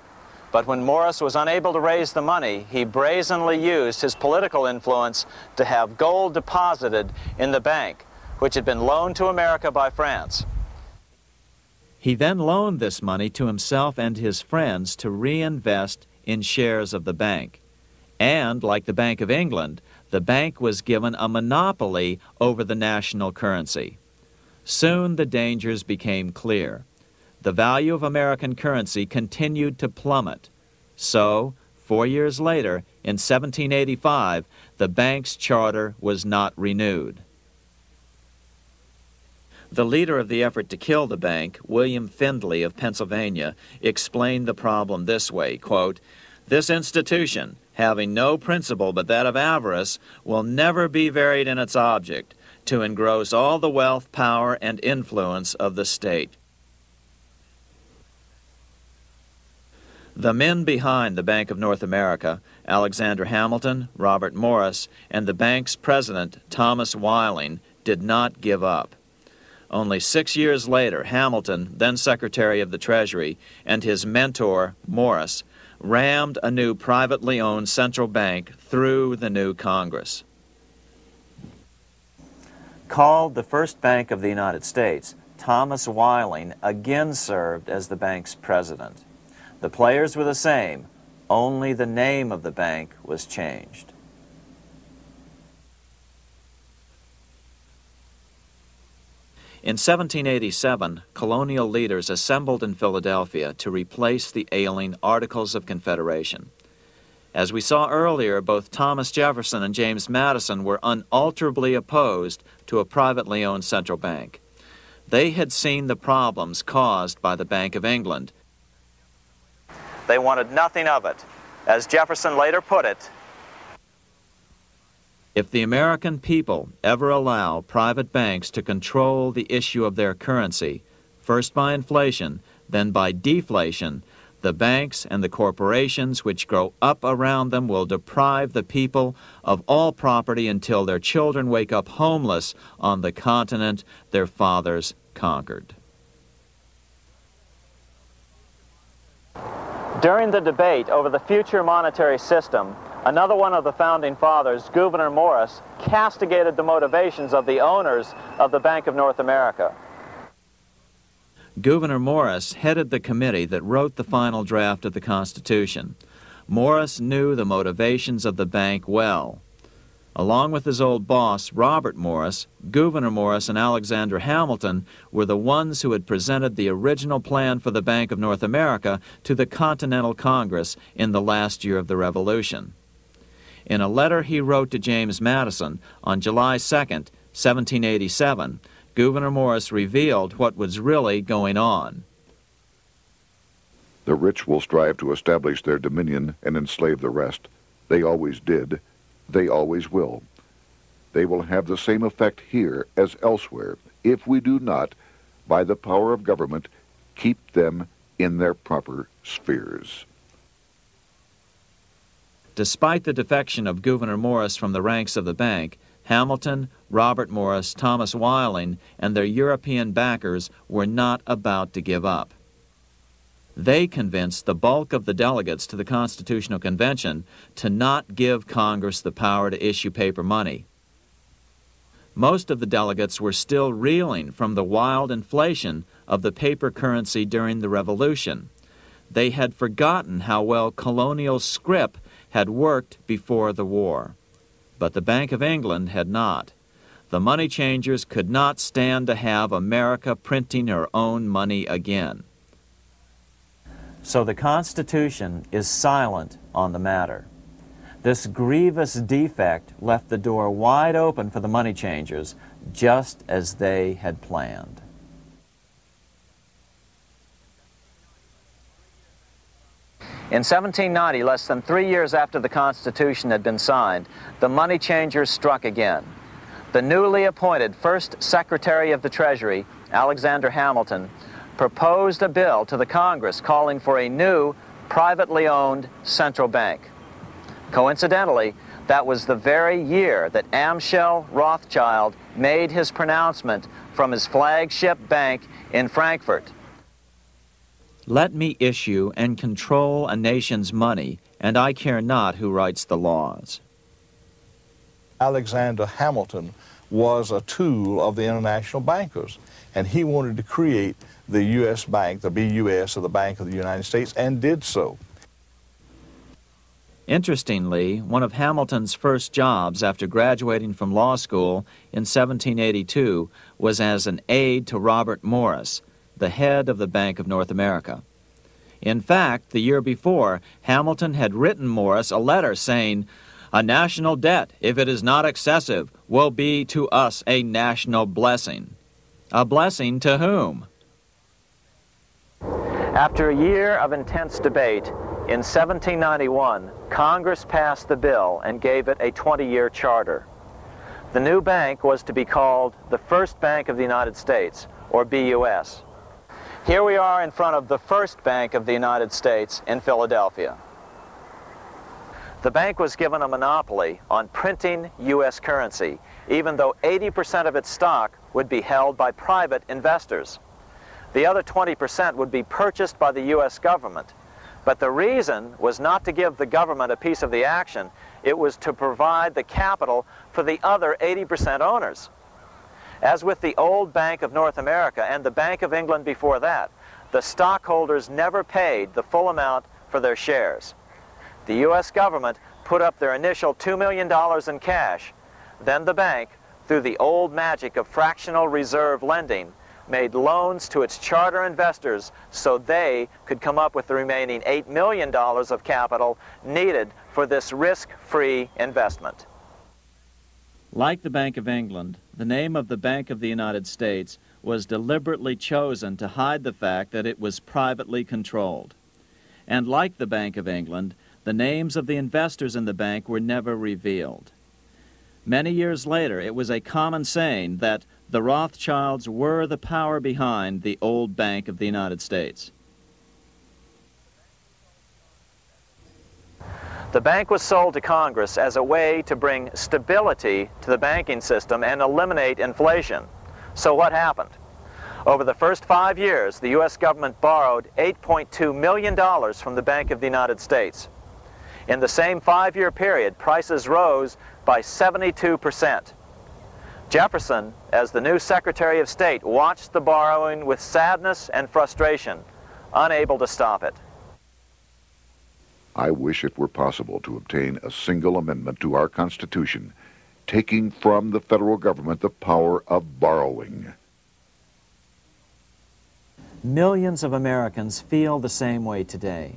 But when Morris was unable to raise the money, he brazenly used his political influence to have gold deposited in the bank, which had been loaned to America by France. He then loaned this money to himself and his friends to reinvest in shares of the bank. And, like the Bank of England, the bank was given a monopoly over the national currency. Soon the dangers became clear. The value of American currency continued to plummet. So, 4 years later, in 1785, the bank's charter was not renewed. The leader of the effort to kill the bank, William Findley of Pennsylvania, explained the problem this way, quote, "This institution, having no principle but that of avarice, will never be varied in its object, to engross all the wealth, power, and influence of the state." The men behind the Bank of North America, Alexander Hamilton, Robert Morris, and the bank's president, Thomas Weiling, did not give up. Only 6 years later, Hamilton, then Secretary of the Treasury, and his mentor, Morris, rammed a new privately owned central bank through the new Congress. Called the first bank of the United States, Thomas Weiling again served as the bank's president. The players were the same, only the name of the bank was changed. In 1787, colonial leaders assembled in Philadelphia to replace the ailing Articles of Confederation. As we saw earlier, both Thomas Jefferson and James Madison were unalterably opposed to a privately owned central bank. They had seen the problems caused by the Bank of England. They wanted nothing of it. As Jefferson later put it, "If the American people ever allow private banks to control the issue of their currency, first by inflation, then by deflation, the banks and the corporations which grow up around them will deprive the people of all property until their children wake up homeless on the continent their fathers conquered." During the debate over the future monetary system, another one of the founding fathers, Gouverneur Morris, castigated the motivations of the owners of the Bank of North America. Gouverneur Morris headed the committee that wrote the final draft of the Constitution. Morris knew the motivations of the bank well. Along with his old boss, Robert Morris, Gouverneur Morris and Alexander Hamilton were the ones who had presented the original plan for the Bank of North America to the Continental Congress in the last year of the Revolution. In a letter he wrote to James Madison on July 2nd, 1787, Gouverneur Morris revealed what was really going on. "The rich will strive to establish their dominion and enslave the rest. They always did. They always will. They will have the same effect here as elsewhere if we do not, by the power of government, keep them in their proper spheres." Despite the defection of Gouverneur Morris from the ranks of the bank, Hamilton, Robert Morris, Thomas Weiling, and their European backers were not about to give up. They convinced the bulk of the delegates to the Constitutional Convention to not give Congress the power to issue paper money. Most of the delegates were still reeling from the wild inflation of the paper currency during the Revolution. They had forgotten how well colonial scrip had worked before the war. But the Bank of England had not. The money changers could not stand to have America printing her own money again. So the Constitution is silent on the matter. This grievous defect left the door wide open for the money changers, just as they had planned. In 1790, less than 3 years after the Constitution had been signed, the money changers struck again. The newly appointed first Secretary of the Treasury, Alexander Hamilton, proposed a bill to the Congress calling for a new, privately owned central bank. Coincidentally, that was the very year that Amschel Rothschild made his pronouncement from his flagship bank in Frankfurt. Let me issue and control a nation's money, and I care not who writes the laws. Alexander Hamilton was a tool of the international bankers, and he wanted to create the U.S. Bank, the BUS, or the Bank of the United States, and did so. Interestingly, one of Hamilton's first jobs after graduating from law school in 1782 was as an aide to Robert Morris, the head of the Bank of North America. In fact, the year before, Hamilton had written Morris a letter saying, "A national debt, if it is not excessive, will be to us a national blessing." A blessing to whom? After a year of intense debate, in 1791, Congress passed the bill and gave it a 20-year charter. The new bank was to be called the First Bank of the United States, or BUS. Here we are in front of the First Bank of the United States in Philadelphia. The bank was given a monopoly on printing U.S. currency, even though 80% of its stock would be held by private investors. The other 20% would be purchased by the U.S. government. But the reason was not to give the government a piece of the action, it was to provide the capital for the other 80% owners. As with the old Bank of North America and the Bank of England before that, the stockholders never paid the full amount for their shares. The U.S. government put up their initial $2 million in cash. Then the bank, through the old magic of fractional reserve lending, made loans to its charter investors so they could come up with the remaining $8 million of capital needed for this risk-free investment. Like the Bank of England, the name of the Bank of the United States was deliberately chosen to hide the fact that it was privately controlled. And like the Bank of England, the names of the investors in the bank were never revealed. Many years later, it was a common saying that the Rothschilds were the power behind the old Bank of the United States. The bank was sold to Congress as a way to bring stability to the banking system and eliminate inflation. So what happened? Over the first 5 years, the U.S. government borrowed $8.2 million from the Bank of the United States. In the same 5-year period, prices rose by 72%. Jefferson, as the new Secretary of State, watched the borrowing with sadness and frustration, unable to stop it. I wish it were possible to obtain a single amendment to our Constitution, taking from the federal government the power of borrowing. Millions of Americans feel the same way today.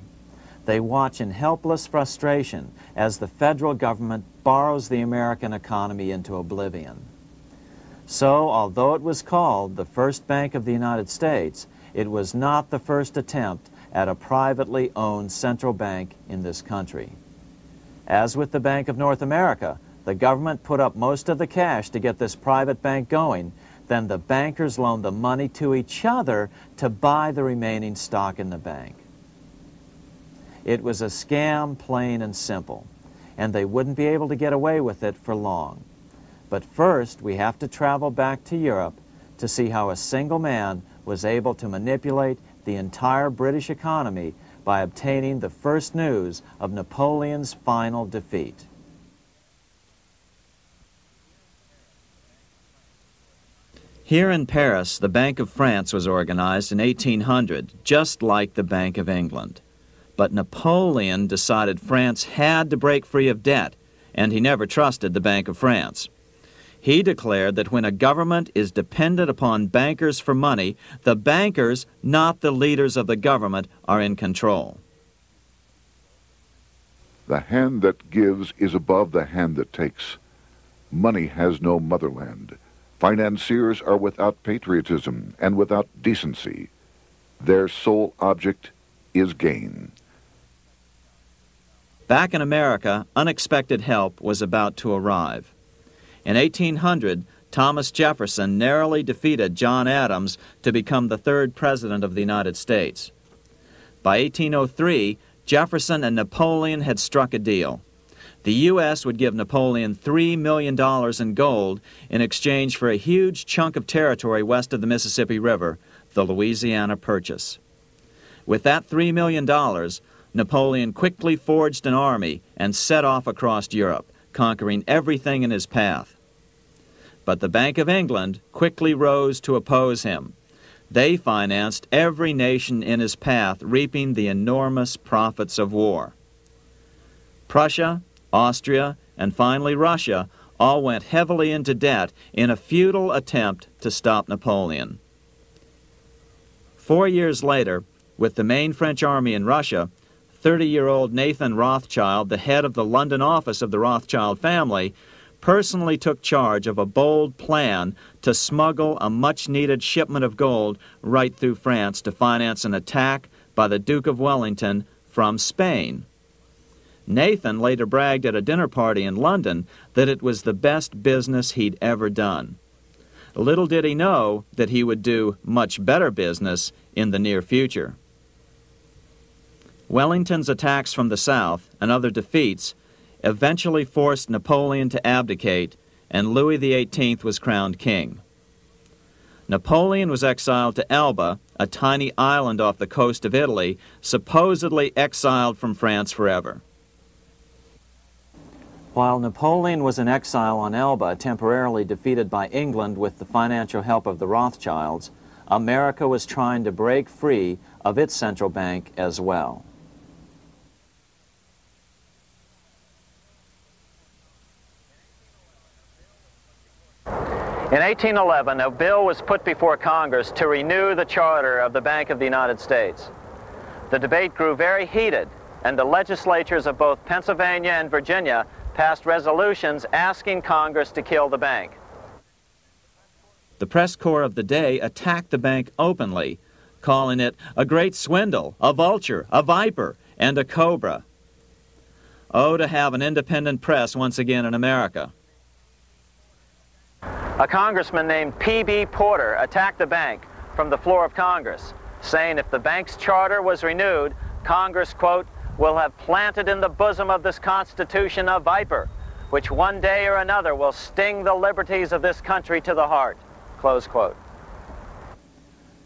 They watch in helpless frustration as the federal government borrows the American economy into oblivion. So, although it was called the First Bank of the United States, it was not the first attempt at a privately owned central bank in this country. As with the Bank of North America, the government put up most of the cash to get this private bank going, then the bankers loaned the money to each other to buy the remaining stock in the bank. It was a scam, plain and simple, and they wouldn't be able to get away with it for long. But first, we have to travel back to Europe to see how a single man was able to manipulate the entire British economy by obtaining the first news of Napoleon's final defeat. Here in Paris, the Bank of France was organized in 1800, just like the Bank of England. But Napoleon decided France had to break free of debt, and he never trusted the Bank of France. He declared that when a government is dependent upon bankers for money, the bankers, not the leaders of the government, are in control. The hand that gives is above the hand that takes. Money has no motherland. Financiers are without patriotism and without decency. Their sole object is gain. Back in America, unexpected help was about to arrive. In 1800, Thomas Jefferson narrowly defeated John Adams to become the third president of the United States. By 1803, Jefferson and Napoleon had struck a deal. The U.S. would give Napoleon $3 million in gold in exchange for a huge chunk of territory west of the Mississippi River, the Louisiana Purchase. With that $3 million, Napoleon quickly forged an army and set off across Europe, conquering everything in his path. But the Bank of England quickly rose to oppose him. They financed every nation in his path, reaping the enormous profits of war. Prussia, Austria, and finally Russia all went heavily into debt in a futile attempt to stop Napoleon. 4 years later, with the main French army in Russia, 30-year-old Nathan Rothschild, the head of the London office of the Rothschild family, personally took charge of a bold plan to smuggle a much-needed shipment of gold right through France to finance an attack by the Duke of Wellington from Spain. Nathan later bragged at a dinner party in London that it was the best business he'd ever done. Little did he know that he would do much better business in the near future. Wellington's attacks from the south and other defeats eventually forced Napoleon to abdicate, and Louis XVIII was crowned king. Napoleon was exiled to Elba, a tiny island off the coast of Italy, supposedly exiled from France forever. While Napoleon was in exile on Elba, temporarily defeated by England with the financial help of the Rothschilds, America was trying to break free of its central bank as well. In 1811, a bill was put before Congress to renew the charter of the Bank of the United States. The debate grew very heated, and the legislatures of both Pennsylvania and Virginia passed resolutions asking Congress to kill the bank. The press corps of the day attacked the bank openly, calling it a great swindle, a vulture, a viper, and a cobra. Oh, to have an independent press once again in America. A congressman named P.B. Porter attacked the bank from the floor of Congress, saying if the bank's charter was renewed, Congress, quote, will have planted in the bosom of this Constitution a viper, which one day or another will sting the liberties of this country to the heart, close quote.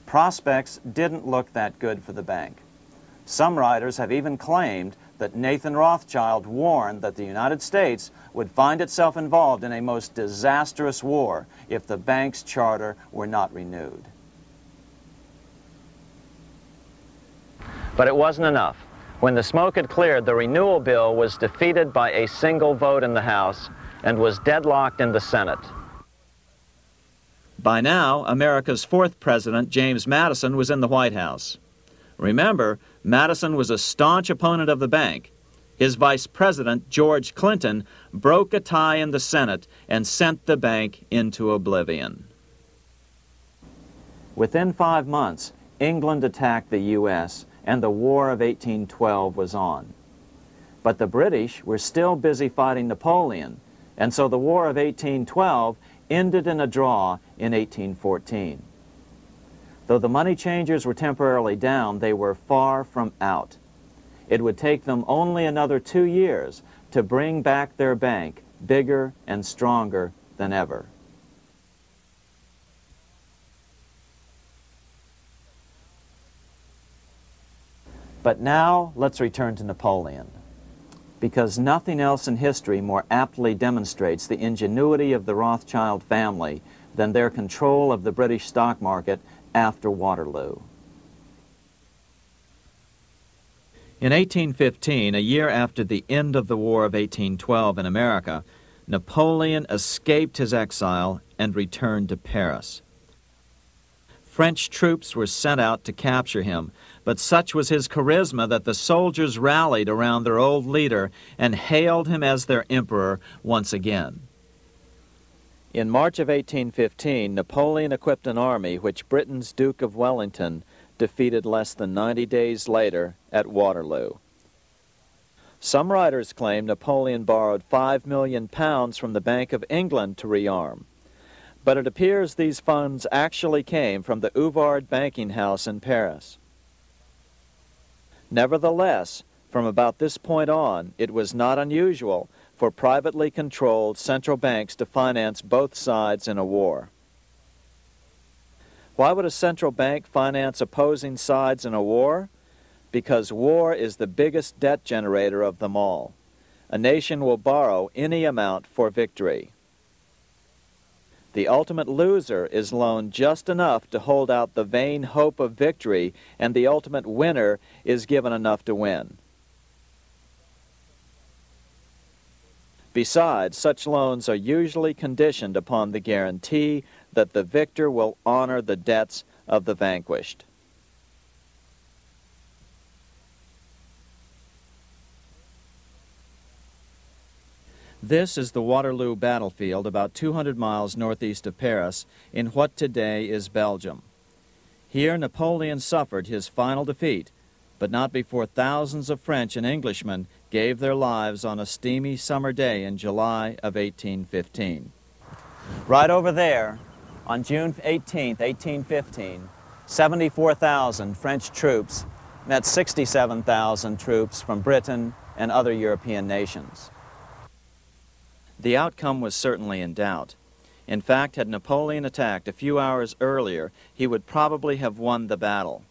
Prospects didn't look that good for the bank. Some writers have even claimed that Nathan Rothschild warned that the United States would find itself involved in a most disastrous war if the bank's charter were not renewed. But it wasn't enough. When the smoke had cleared, the renewal bill was defeated by a single vote in the House and was deadlocked in the Senate. By now, America's fourth president, James Madison, was in the White House. Remember, Madison was a staunch opponent of the bank. His vice president, George Clinton, broke a tie in the Senate and sent the bank into oblivion. Within 5 months, England attacked the U.S., and the War of 1812 was on. But the British were still busy fighting Napoleon, and so the War of 1812 ended in a draw in 1814. Though the money changers were temporarily down, they were far from out. It would take them only another 2 years to bring back their bank bigger and stronger than ever. But now let's return to Napoleon, because nothing else in history more aptly demonstrates the ingenuity of the Rothschild family than their control of the British stock market after Waterloo. In 1815, a year after the end of the War of 1812 in America, Napoleon escaped his exile and returned to Paris. French troops were sent out to capture him, but such was his charisma that the soldiers rallied around their old leader and hailed him as their emperor once again. In March of 1815, Napoleon equipped an army which Britain's Duke of Wellington defeated less than 90 days later at Waterloo. Some writers claim Napoleon borrowed £5 million from the Bank of England to rearm, but it appears these funds actually came from the Ouvard banking house in Paris. Nevertheless, from about this point on, it was not unusual for privately controlled central banks to finance both sides in a war. Why would a central bank finance opposing sides in a war? Because war is the biggest debt generator of them all. A nation will borrow any amount for victory. The ultimate loser is loaned just enough to hold out the vain hope of victory, and the ultimate winner is given enough to win. Besides, such loans are usually conditioned upon the guarantee that the victor will honor the debts of the vanquished. This is the Waterloo battlefield about 200 miles northeast of Paris in what today is Belgium. Here Napoleon suffered his final defeat, but not before thousands of French and Englishmen gave their lives on a steamy summer day in July of 1815. Right over there, on June 18, 1815, 74,000 French troops met 67,000 troops from Britain and other European nations. The outcome was certainly in doubt. In fact, had Napoleon attacked a few hours earlier, he would probably have won the battle.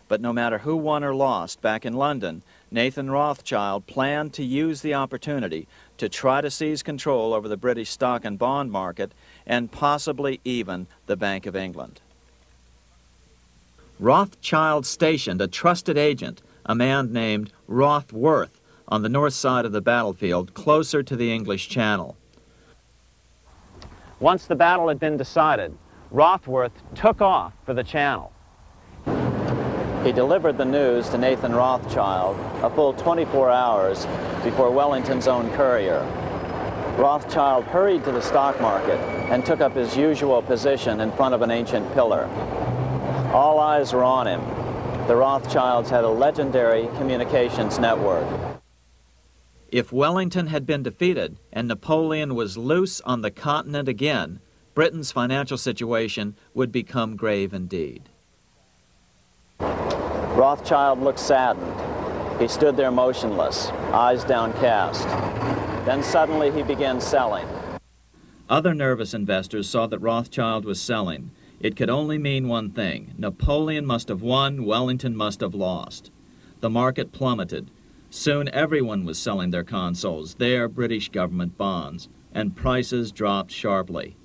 But no matter who won or lost, back in London, Nathan Rothschild planned to use the opportunity to try to seize control over the British stock and bond market and possibly even the Bank of England. Rothschild stationed a trusted agent, a man named Rothworth, on the north side of the battlefield, closer to the English Channel. Once the battle had been decided, Rothworth took off for the Channel. He delivered the news to Nathan Rothschild a full 24 hours before Wellington's own courier. Rothschild hurried to the stock market and took up his usual position in front of an ancient pillar. All eyes were on him. The Rothschilds had a legendary communications network. If Wellington had been defeated and Napoleon was loose on the continent again, Britain's financial situation would become grave indeed. Rothschild looked saddened. He stood there motionless, eyes downcast. Then suddenly he began selling. Other nervous investors saw that Rothschild was selling. It could only mean one thing. Napoleon must have won, Wellington must have lost. The market plummeted. Soon everyone was selling their consols, their British government bonds, and prices dropped sharply.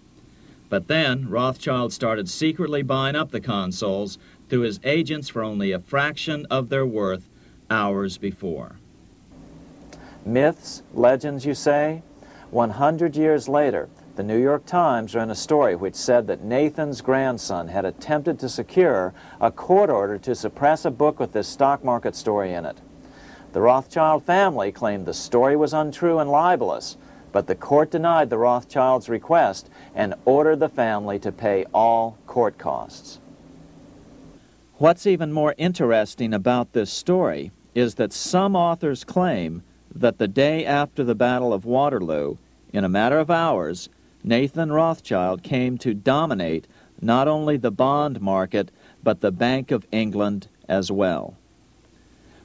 But then Rothschild started secretly buying up the consols through his agents for only a fraction of their worth hours before. Myths, legends, you say? 100 years later, the New York Times ran a story which said that Nathan's grandson had attempted to secure a court order to suppress a book with this stock market story in it. The Rothschild family claimed the story was untrue and libelous, but the court denied the Rothschilds' request and ordered the family to pay all court costs. What's even more interesting about this story is that some authors claim that the day after the Battle of Waterloo, in a matter of hours, Nathan Rothschild came to dominate not only the bond market, but the Bank of England as well.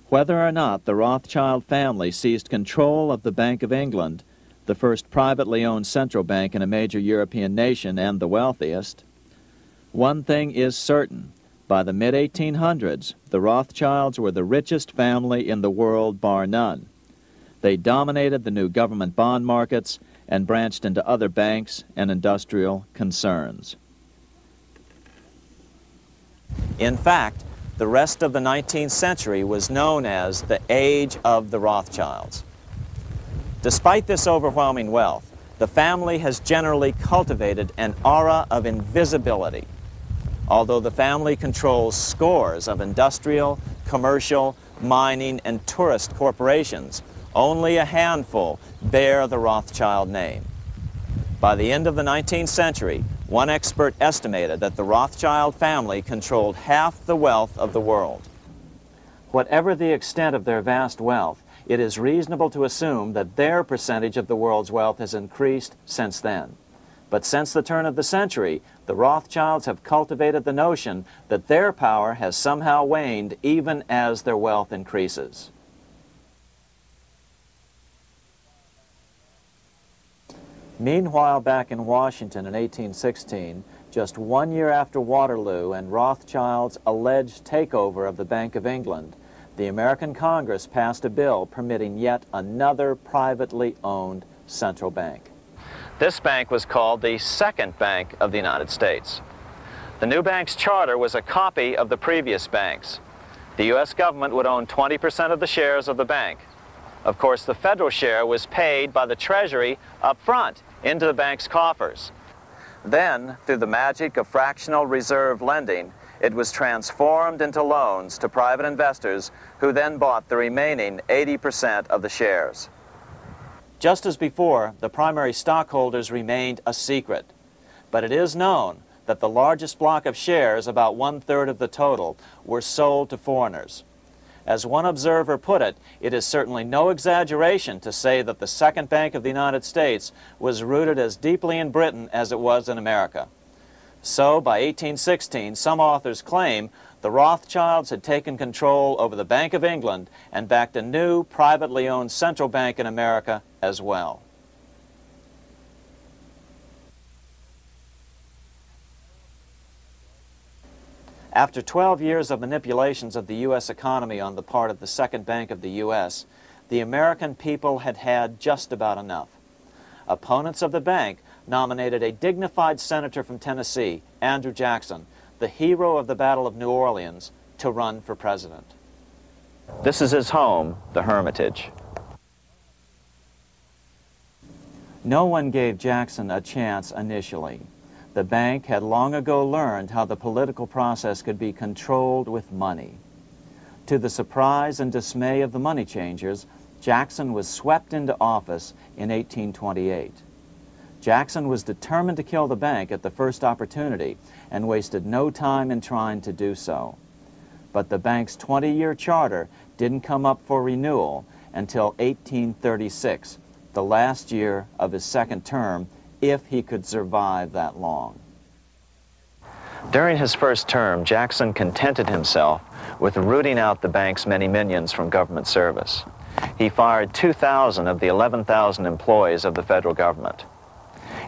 Whether or not the Rothschild family seized control of the Bank of England, the first privately owned central bank in a major European nation and the wealthiest, one thing is certain. By the mid-1800s, the Rothschilds were the richest family in the world, bar none. They dominated the new government bond markets and branched into other banks and industrial concerns. In fact, the rest of the 19th century was known as the Age of the Rothschilds. Despite this overwhelming wealth, the family has generally cultivated an aura of invisibility. Although the family controls scores of industrial, commercial, mining, and tourist corporations, only a handful bear the Rothschild name. By the end of the 19th century, one expert estimated that the Rothschild family controlled half the wealth of the world. Whatever the extent of their vast wealth, it is reasonable to assume that their percentage of the world's wealth has increased since then. But since the turn of the century, the Rothschilds have cultivated the notion that their power has somehow waned even as their wealth increases. Meanwhile, back in Washington in 1816, just 1 year after Waterloo and Rothschild's alleged takeover of the Bank of England, the American Congress passed a bill permitting yet another privately owned central bank. This bank was called the Second Bank of the United States. The new bank's charter was a copy of the previous bank's. The U.S. government would own 20% of the shares of the bank. Of course, the federal share was paid by the Treasury up front into the bank's coffers. Then, through the magic of fractional reserve lending, it was transformed into loans to private investors who then bought the remaining 80% of the shares. Just as before, the primary stockholders remained a secret. But it is known that the largest block of shares, about 1/3 of the total, were sold to foreigners. As one observer put it, it is certainly no exaggeration to say that the Second Bank of the United States was rooted as deeply in Britain as it was in America. So, by 1816, some authors claim the Rothschilds had taken control over the Bank of England and backed a new, privately owned central bank in America as well. After 12 years of manipulations of the U.S. economy on the part of the Second Bank of the U.S., the American people had had just about enough. Opponents of the bank nominated a dignified senator from Tennessee, Andrew Jackson, the hero of the Battle of New Orleans, to run for president. This is his home, the Hermitage. No one gave Jackson a chance initially. The bank had long ago learned how the political process could be controlled with money. To the surprise and dismay of the money changers, Jackson was swept into office in 1828. Jackson was determined to kill the bank at the first opportunity and wasted no time in trying to do so. But the bank's 20-year charter didn't come up for renewal until 1836, the last year of his second term, if he could survive that long. During his first term, Jackson contented himself with rooting out the bank's many minions from government service. He fired 2,000 of the 11,000 employees of the federal government.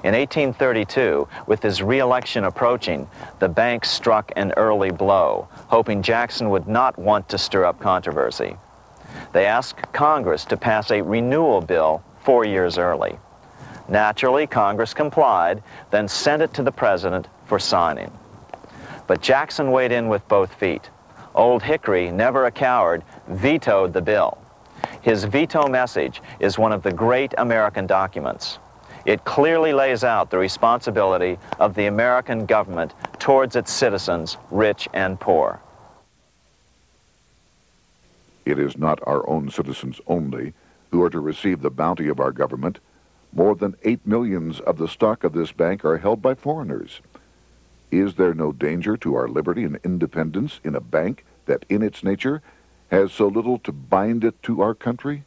In 1832, with his re-election approaching, the bank struck an early blow, hoping Jackson would not want to stir up controversy. They asked Congress to pass a renewal bill 4 years early. Naturally, Congress complied, then sent it to the president for signing. But Jackson weighed in with both feet. Old Hickory, never a coward, vetoed the bill. His veto message is one of the great American documents. It clearly lays out the responsibility of the American government towards its citizens, rich and poor. It is not our own citizens only who are to receive the bounty of our government. More than 8 million of the stock of this bank are held by foreigners. Is there no danger to our liberty and independence in a bank that in its nature has so little to bind it to our country?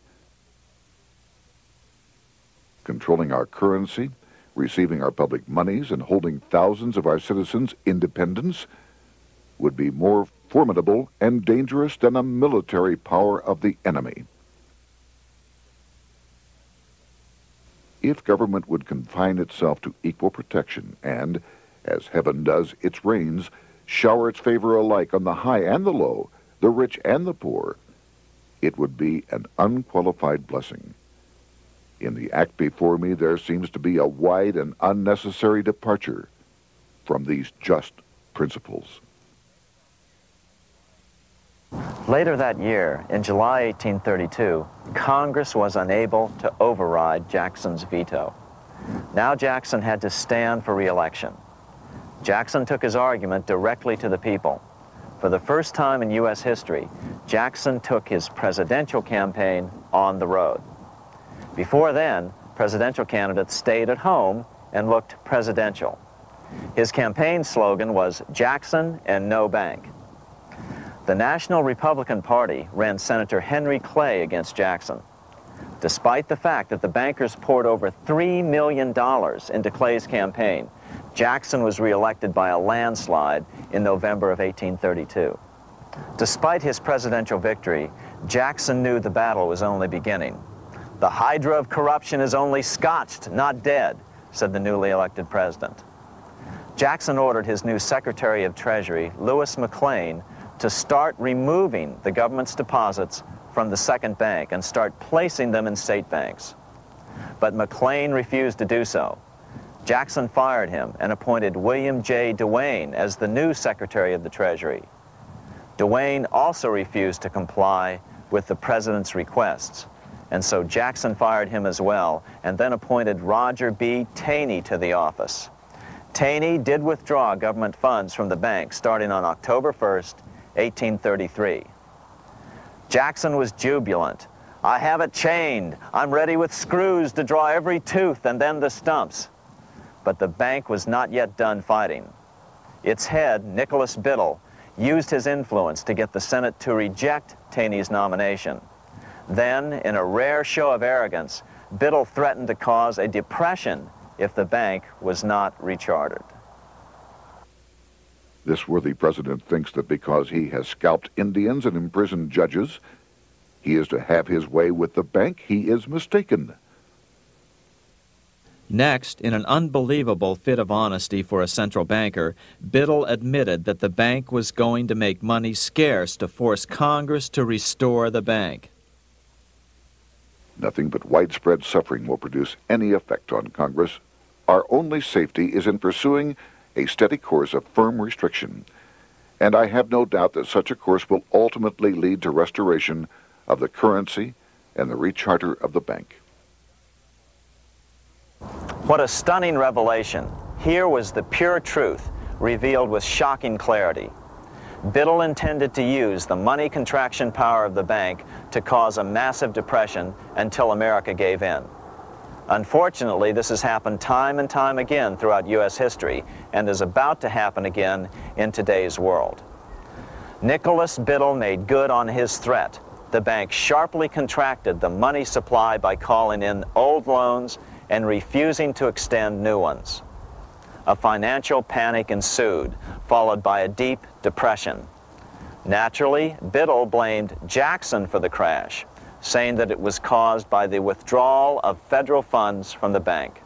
Controlling our currency, receiving our public monies, and holding thousands of our citizens' independence would be more formidable and dangerous than a military power of the enemy. If government would confine itself to equal protection and, as heaven does its rains, shower its favor alike on the high and the low, the rich and the poor, it would be an unqualified blessing. In the act before me, there seems to be a wide and unnecessary departure from these just principles. Later that year, in July 1832, Congress was unable to override Jackson's veto. Now Jackson had to stand for re-election. Jackson took his argument directly to the people. For the first time in U.S. history, Jackson took his presidential campaign on the road. Before then, presidential candidates stayed at home and looked presidential. His campaign slogan was "Jackson and no bank." The National Republican Party ran Senator Henry Clay against Jackson. Despite the fact that the bankers poured over $3 million into Clay's campaign, Jackson was reelected by a landslide in November of 1832. Despite his presidential victory, Jackson knew the battle was only beginning. "The hydra of corruption is only scotched, not dead," said the newly elected president. Jackson ordered his new Secretary of Treasury, Lewis McLean, to start removing the government's deposits from the second bank and start placing them in state banks. But McLean refused to do so. Jackson fired him and appointed William J. Duane as the new Secretary of the Treasury. Duane also refused to comply with the president's requests, and so Jackson fired him as well and then appointed Roger B. Taney to the office. Taney did withdraw government funds from the bank starting on October 1st, 1833. Jackson was jubilant. "I have it chained. I'm ready with screws to draw every tooth and then the stumps." But the bank was not yet done fighting. Its head, Nicholas Biddle, used his influence to get the Senate to reject Taney's nomination. Then, in a rare show of arrogance, Biddle threatened to cause a depression if the bank was not rechartered. This worthy president thinks that because he has scalped Indians and imprisoned judges, he is to have his way with the bank. He is mistaken. Next, in an unbelievable fit of honesty for a central banker, Biddle admitted that the bank was going to make money scarce to force Congress to restore the bank. Nothing but widespread suffering will produce any effect on Congress. Our only safety is in pursuing a steady course of firm restriction, and I have no doubt that such a course will ultimately lead to restoration of the currency and the recharter of the bank. What a stunning revelation. Here was the pure truth, revealed with shocking clarity. Biddle intended to use the money contraction power of the bank to cause a massive depression until America gave in. Unfortunately, this has happened time and time again throughout U.S. history and is about to happen again in today's world. Nicholas Biddle made good on his threat. The bank sharply contracted the money supply by calling in old loans and refusing to extend new ones. A financial panic ensued, followed by a deep depression. Naturally, Biddle blamed Jackson for the crash, saying that it was caused by the withdrawal of federal funds from the bank.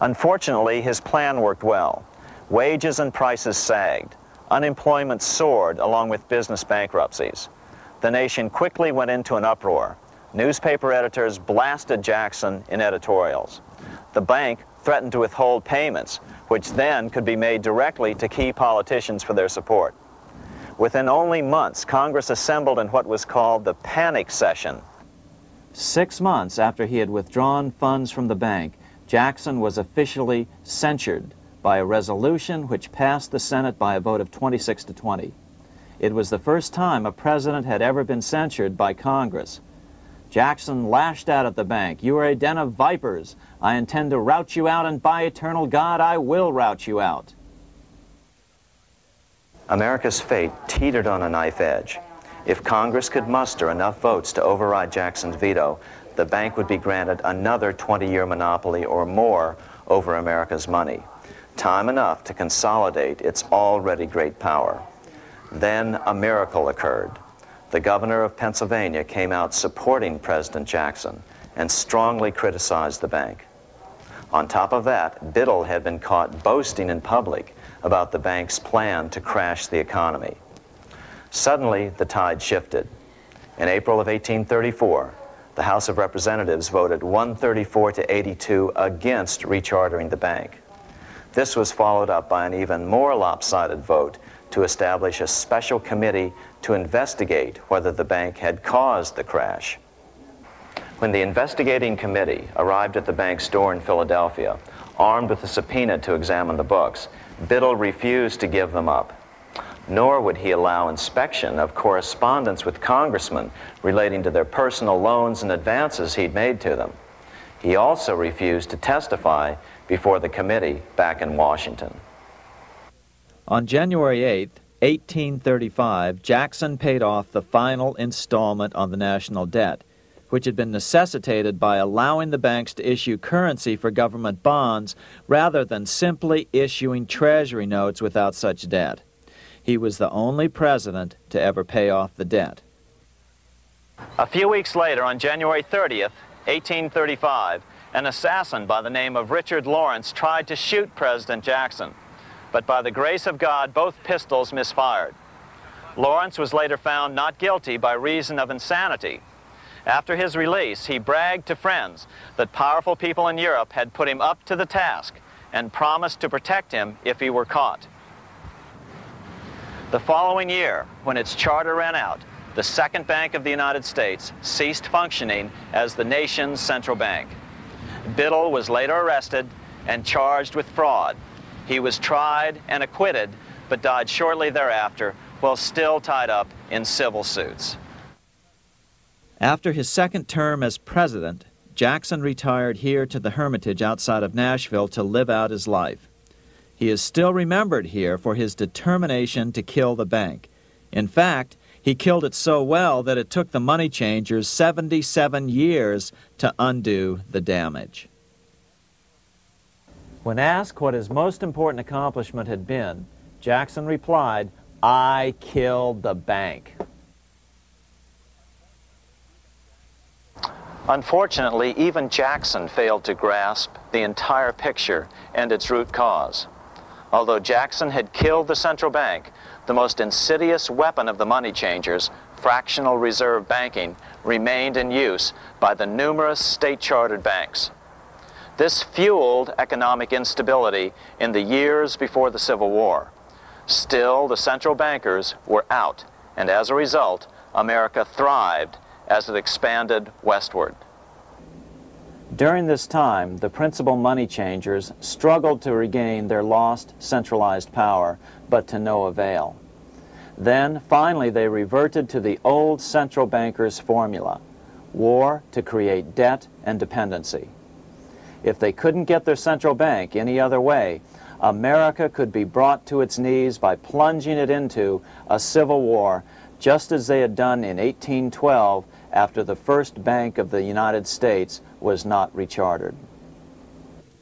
Unfortunately, his plan worked well. Wages and prices sagged. Unemployment soared along with business bankruptcies. The nation quickly went into an uproar. Newspaper editors blasted Jackson in editorials. The bank threatened to withhold payments, which then could be made directly to key politicians for their support. Within only months, Congress assembled in what was called the panic session. 6 months after he had withdrawn funds from the bank, Jackson was officially censured by a resolution which passed the Senate by a vote of 26 to 20. It was the first time a president had ever been censured by Congress. Jackson lashed out at the bank. "You are a den of vipers. I intend to rout you out, and by eternal God, I will rout you out." America's fate teetered on a knife edge. If Congress could muster enough votes to override Jackson's veto, the bank would be granted another 20-year monopoly or more over America's money, time enough to consolidate its already great power. Then a miracle occurred. The governor of Pennsylvania came out supporting President Jackson and strongly criticized the bank. On top of that, Biddle had been caught boasting in public about the bank's plan to crash the economy. Suddenly, the tide shifted. In April of 1834, the House of Representatives voted 134 to 82 against rechartering the bank. This was followed up by an even more lopsided vote to establish a special committee to investigate whether the bank had caused the crash. When the investigating committee arrived at the bank's door in Philadelphia, armed with a subpoena to examine the books, Biddle refused to give them up. Nor would he allow inspection of correspondence with congressmen relating to their personal loans and advances he'd made to them. He also refused to testify before the committee back in Washington. On January 8th, 1835, Jackson paid off the final installment on the national debt, which had been necessitated by allowing the banks to issue currency for government bonds rather than simply issuing treasury notes without such debt. He was the only president to ever pay off the debt. A few weeks later, on January 30th, 1835, an assassin by the name of Richard Lawrence tried to shoot President Jackson, but by the grace of God, both pistols misfired. Lawrence was later found not guilty by reason of insanity. After his release, he bragged to friends that powerful people in Europe had put him up to the task and promised to protect him if he were caught. The following year, when its charter ran out, the Second Bank of the United States ceased functioning as the nation's central bank. Biddle was later arrested and charged with fraud. He was tried and acquitted, but died shortly thereafter while still tied up in civil suits. After his second term as president, Jackson retired here to the Hermitage outside of Nashville to live out his life. He is still remembered here for his determination to kill the bank. In fact, he killed it so well that it took the money changers 77 years to undo the damage. When asked what his most important accomplishment had been, Jackson replied, "I killed the bank." Unfortunately, even Jackson failed to grasp the entire picture and its root cause. Although Jackson had killed the central bank, the most insidious weapon of the money changers, fractional reserve banking, remained in use by the numerous state-chartered banks. This fueled economic instability in the years before the Civil War. Still, the central bankers were out, and as a result, America thrived as it expanded westward. During this time, the principal money changers struggled to regain their lost centralized power, but to no avail. Then, finally, they reverted to the old central bankers' formula: war to create debt and dependency. If they couldn't get their central bank any other way, America could be brought to its knees by plunging it into a civil war, just as they had done in 1812 after the first Bank of the United States was not rechartered.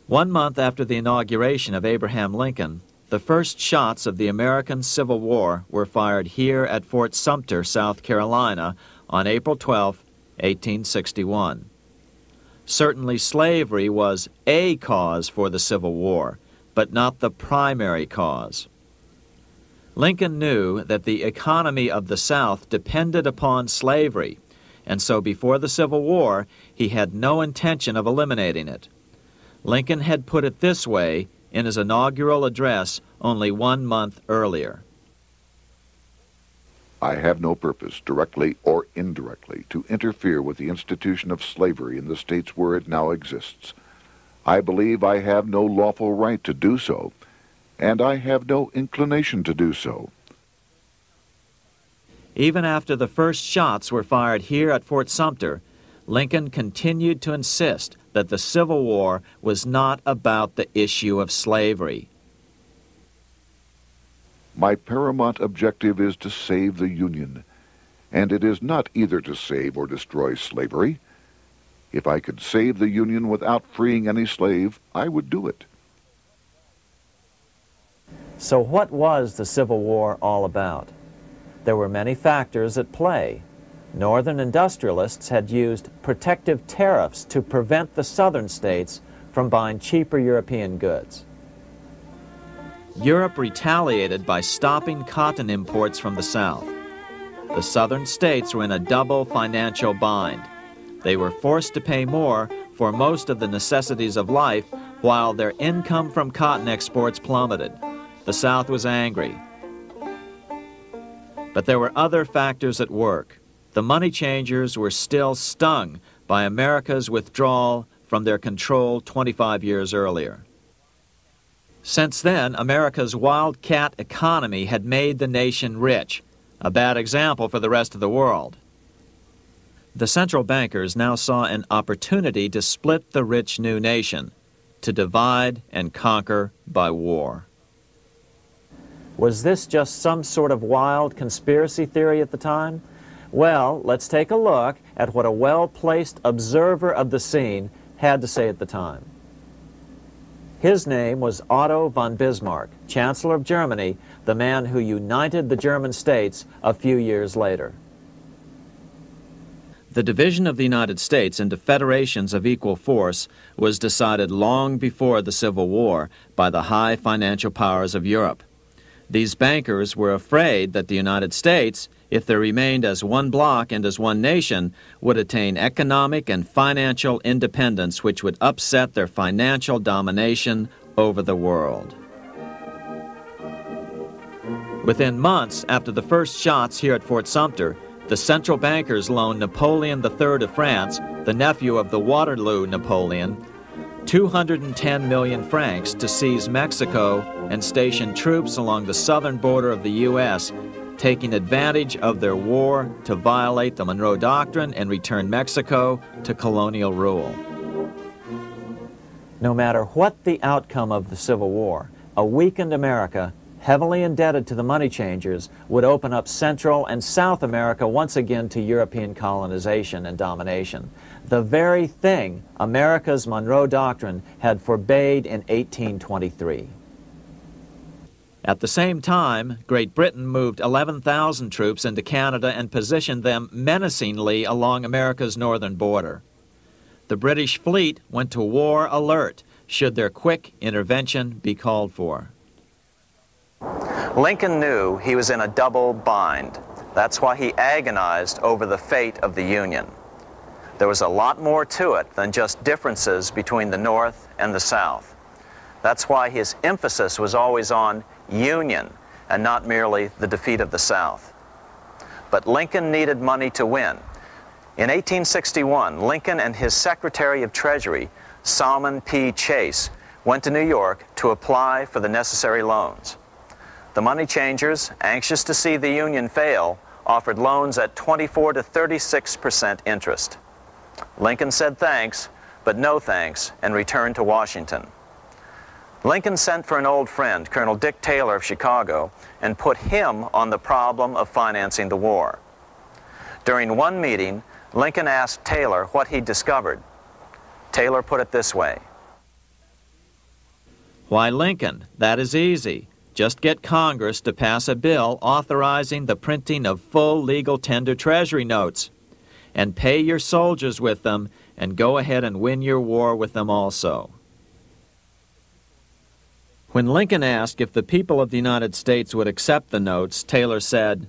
1 month after the inauguration of Abraham Lincoln, the first shots of the American Civil War were fired here at Fort Sumter, South Carolina, on April 12, 1861. Certainly slavery was a cause for the Civil War, but not the primary cause. Lincoln knew that the economy of the South depended upon slavery, and so before the Civil War, he had no intention of eliminating it. Lincoln had put it this way in his inaugural address only 1 month earlier. I have no purpose, directly or indirectly, to interfere with the institution of slavery in the states where it now exists. I believe I have no lawful right to do so, and I have no inclination to do so. Even after the first shots were fired here at Fort Sumter, Lincoln continued to insist that the Civil War was not about the issue of slavery. My paramount objective is to save the Union, and it is not either to save or destroy slavery. If I could save the Union without freeing any slave, I would do it. So what was the Civil War all about? There were many factors at play. Northern industrialists had used protective tariffs to prevent the southern states from buying cheaper European goods. Europe retaliated by stopping cotton imports from the South. The southern states were in a double financial bind. They were forced to pay more for most of the necessities of life, while their income from cotton exports plummeted. The South was angry. But there were other factors at work. The money changers were still stung by America's withdrawal from their control 25 years earlier. Since then, America's wildcat economy had made the nation rich, a bad example for the rest of the world. The central bankers now saw an opportunity to split the rich new nation, to divide and conquer by war. Was this just some sort of wild conspiracy theory at the time? Well, let's take a look at what a well-placed observer of the scene had to say at the time. His name was Otto von Bismarck, Chancellor of Germany, the man who united the German states a few years later. The division of the United States into federations of equal force was decided long before the Civil War by the high financial powers of Europe. These bankers were afraid that the United States, if they remained as one bloc and as one nation, would attain economic and financial independence which would upset their financial domination over the world. Within months after the first shots here at Fort Sumter, the central bankers loaned Napoleon III of France, the nephew of the Waterloo Napoleon, 210 million francs to seize Mexico and station troops along the southern border of the U.S., taking advantage of their war to violate the Monroe Doctrine and return Mexico to colonial rule. No matter what the outcome of the Civil War, a weakened America, heavily indebted to the money changers, would open up Central and South America once again to European colonization and domination. The very thing America's Monroe Doctrine had forbade in 1823. At the same time, Great Britain moved 11,000 troops into Canada and positioned them menacingly along America's northern border. The British fleet went to war alert should their quick intervention be called for. Lincoln knew he was in a double bind. That's why he agonized over the fate of the Union. There was a lot more to it than just differences between the North and the South. That's why his emphasis was always on union and not merely the defeat of the South. But Lincoln needed money to win. In 1861, Lincoln and his Secretary of Treasury, Salmon P. Chase, went to New York to apply for the necessary loans. The money changers, anxious to see the Union fail, offered loans at 24 to 36% interest. Lincoln said thanks, but no thanks, and returned to Washington. Lincoln sent for an old friend, Colonel Dick Taylor of Chicago, and put him on the problem of financing the war. During one meeting, Lincoln asked Taylor what he'd discovered. Taylor put it this way: "Why, Lincoln, that is easy. Just get Congress to pass a bill authorizing the printing of full legal tender Treasury notes, and pay your soldiers with them, and go ahead and win your war with them also." When Lincoln asked if the people of the United States would accept the notes, Taylor said,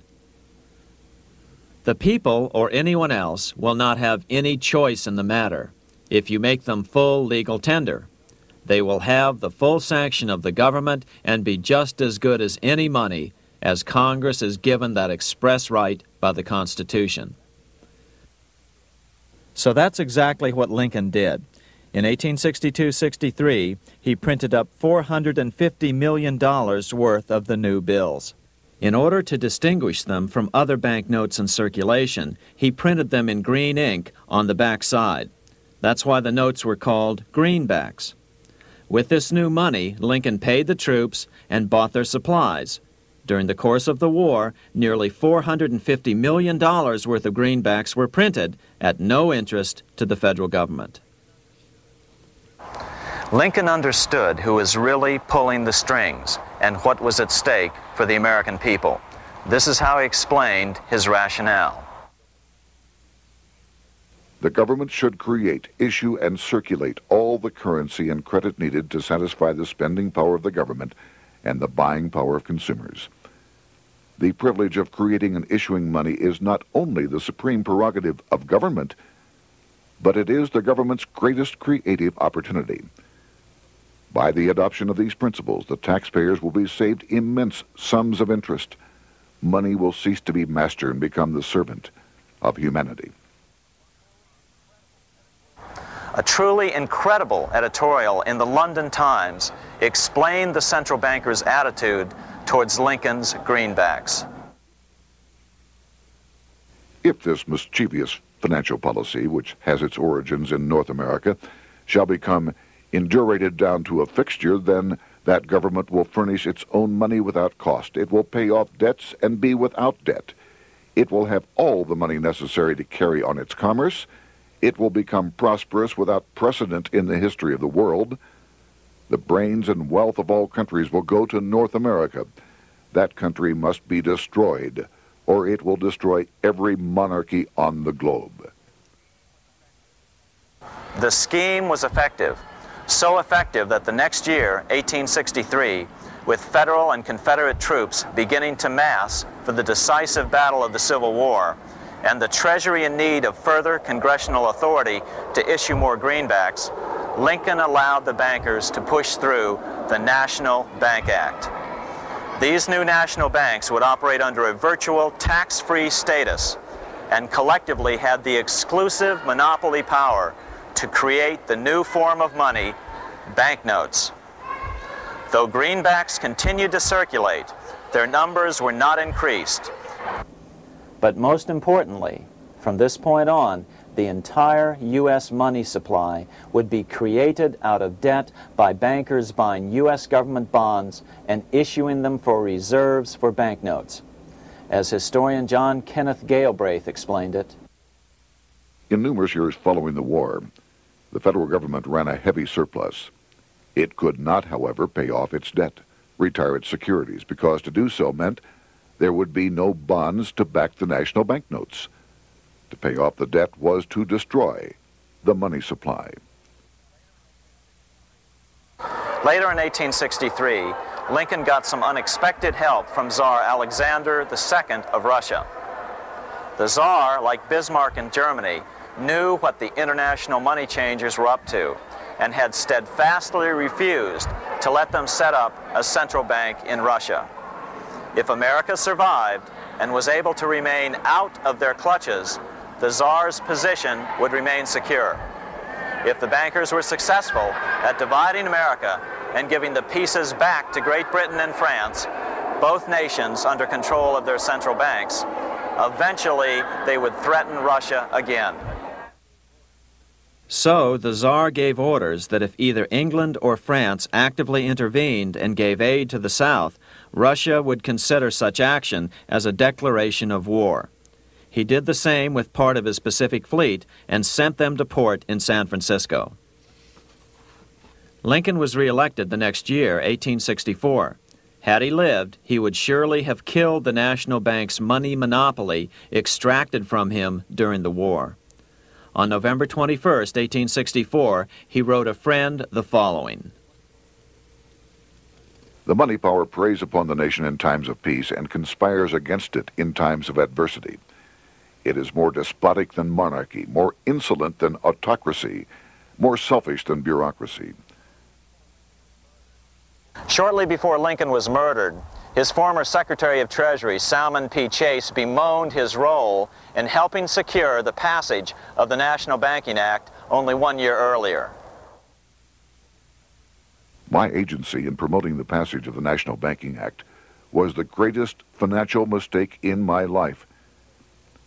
"The people, or anyone else, will not have any choice in the matter if you make them full legal tender. They will have the full sanction of the government and be just as good as any money, as Congress is given that express right by the Constitution." So that's exactly what Lincoln did. In 1862-63, he printed up $450 million worth of the new bills. In order to distinguish them from other banknotes in circulation, he printed them in green ink on the back side. That's why the notes were called greenbacks. With this new money, Lincoln paid the troops and bought their supplies. During the course of the war, nearly $450 million worth of greenbacks were printed at no interest to the federal government. Lincoln understood who was really pulling the strings and what was at stake for the American people. This is how he explained his rationale. The government should create, issue, and circulate all the currency and credit needed to satisfy the spending power of the government and the buying power of consumers. The privilege of creating and issuing money is not only the supreme prerogative of government, but it is the government's greatest creative opportunity. By the adoption of these principles, the taxpayers will be saved immense sums of interest. Money will cease to be master and become the servant of humanity. A truly incredible editorial in the London Times explained the central bankers' attitude towards Lincoln's greenbacks. If this mischievous financial policy, which has its origins in North America, shall become indurated down to a fixture, then That government will furnish its own money without cost. It will pay off debts and be without debt. It will have all the money necessary to carry on its commerce. It will become prosperous without precedent in the history of the world. The brains and wealth of all countries will go to North America. That country must be destroyed, or it will destroy every monarchy on the globe. The scheme was effective, so effective that the next year, 1863, with Federal and Confederate troops beginning to mass for the decisive battle of the Civil War, and the Treasury in need of further congressional authority to issue more greenbacks, Lincoln allowed the bankers to push through the National Bank Act. These new national banks would operate under a virtual tax-free status and collectively had the exclusive monopoly power to create the new form of money, banknotes. Though greenbacks continued to circulate, their numbers were not increased. But most importantly, from this point on, the entire U.S. money supply would be created out of debt by bankers buying U.S. government bonds and issuing them for reserves for banknotes. As historian John Kenneth Galbraith explained it, in numerous years following the war, the federal government ran a heavy surplus. It could not, however, pay off its debt, retire its securities, because to do so meant there would be no bonds to back the national banknotes. To pay off the debt was to destroy the money supply. Later in 1863, Lincoln got some unexpected help from Tsar Alexander II of Russia. The Tsar, like Bismarck in Germany, knew what the international money changers were up to and had steadfastly refused to let them set up a central bank in Russia. If America survived and was able to remain out of their clutches, the Tsar's position would remain secure. If the bankers were successful at dividing America and giving the pieces back to Great Britain and France, both nations under control of their central banks, eventually they would threaten Russia again. So the Tsar gave orders that if either England or France actively intervened and gave aid to the South, Russia would consider such action as a declaration of war. He did the same with part of his Pacific Fleet and sent them to port in San Francisco. Lincoln was reelected the next year, 1864. Had he lived, he would surely have killed the national bank's money monopoly extracted from him during the war. On November 21, 1864, he wrote a friend the following: The money power preys upon the nation in times of peace and conspires against it in times of adversity. It is more despotic than monarchy, more insolent than autocracy, more selfish than bureaucracy. Shortly before Lincoln was murdered, his former Secretary of Treasury, Salmon P. Chase, bemoaned his role in helping secure the passage of the National Banking Act only 1 year earlier. My agency in promoting the passage of the National Banking Act was the greatest financial mistake in my life.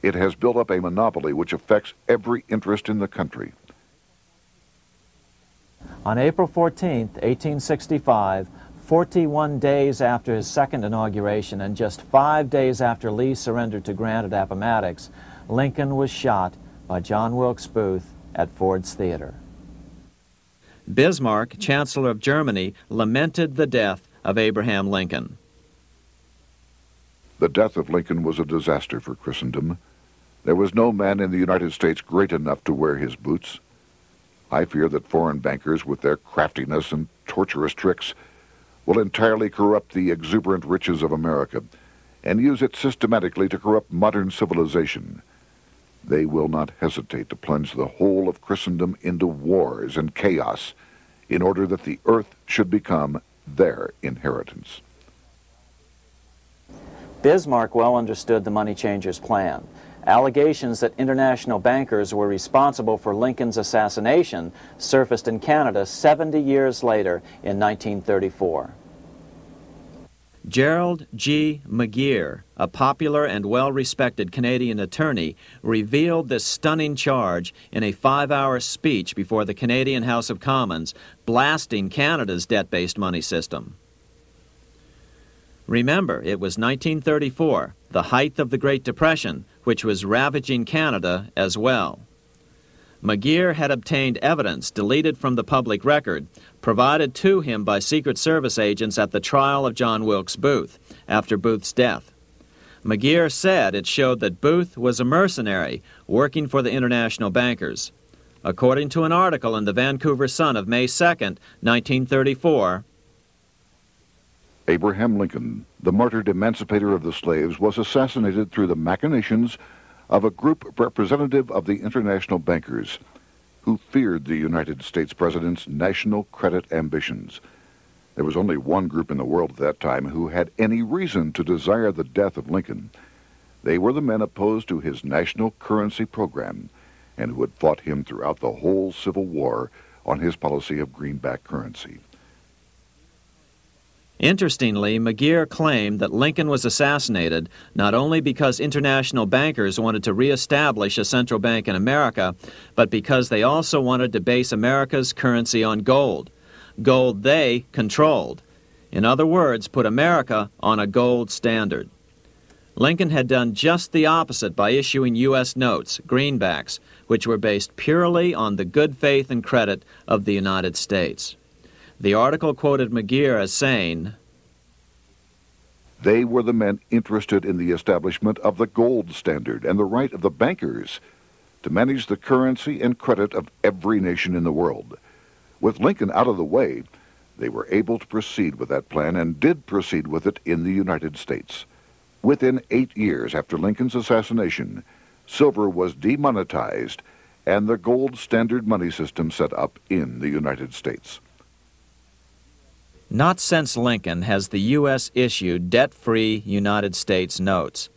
It has built up a monopoly which affects every interest in the country. On April 14, 1865, 41 days after his second inauguration and just 5 days after Lee surrendered to Grant at Appomattox, Lincoln was shot by John Wilkes Booth at Ford's Theater. Bismarck, Chancellor of Germany, lamented the death of Abraham Lincoln. The death of Lincoln was a disaster for Christendom. There was no man in the United States great enough to wear his boots. I fear that foreign bankers, with their craftiness and tortuous tricks, will entirely corrupt the exuberant riches of America and use it systematically to corrupt modern civilization. They will not hesitate to plunge the whole of Christendom into wars and chaos in order that the earth should become their inheritance. Bismarck well understood the money changers' plan. Allegations that international bankers were responsible for Lincoln's assassination surfaced in Canada 70 years later in 1934. Gerald G. McGeer, a popular and well-respected Canadian attorney, revealed this stunning charge in a 5-hour speech before the Canadian House of Commons, blasting Canada's debt-based money system. Remember, it was 1934, the height of the Great Depression, which was ravaging Canada as well. McGeer had obtained evidence deleted from the public record, provided to him by Secret Service agents at the trial of John Wilkes Booth after Booth's death. McGeer said it showed that Booth was a mercenary working for the international bankers. According to an article in the Vancouver Sun of May 2nd, 1934, Abraham Lincoln, the martyred emancipator of the slaves, was assassinated through the machinations of a group representative of the international bankers who feared the United States president's national credit ambitions. There was only one group in the world at that time who had any reason to desire the death of Lincoln. They were the men opposed to his national currency program and who had fought him throughout the whole Civil War on his policy of greenback currency. Interestingly, McGeer claimed that Lincoln was assassinated not only because international bankers wanted to reestablish a central bank in America, but because they also wanted to base America's currency on gold. Gold they controlled. In other words, put America on a gold standard. Lincoln had done just the opposite by issuing U.S. notes, greenbacks, which were based purely on the good faith and credit of the United States. The article quoted McGeer as saying, "They were the men interested in the establishment of the gold standard and the right of the bankers to manage the currency and credit of every nation in the world. With Lincoln out of the way, they were able to proceed with that plan and did proceed with it in the United States. Within 8 years after Lincoln's assassination, silver was demonetized and the gold standard money system set up in the United States." Not since Lincoln has the U.S. issued debt-free United States notes.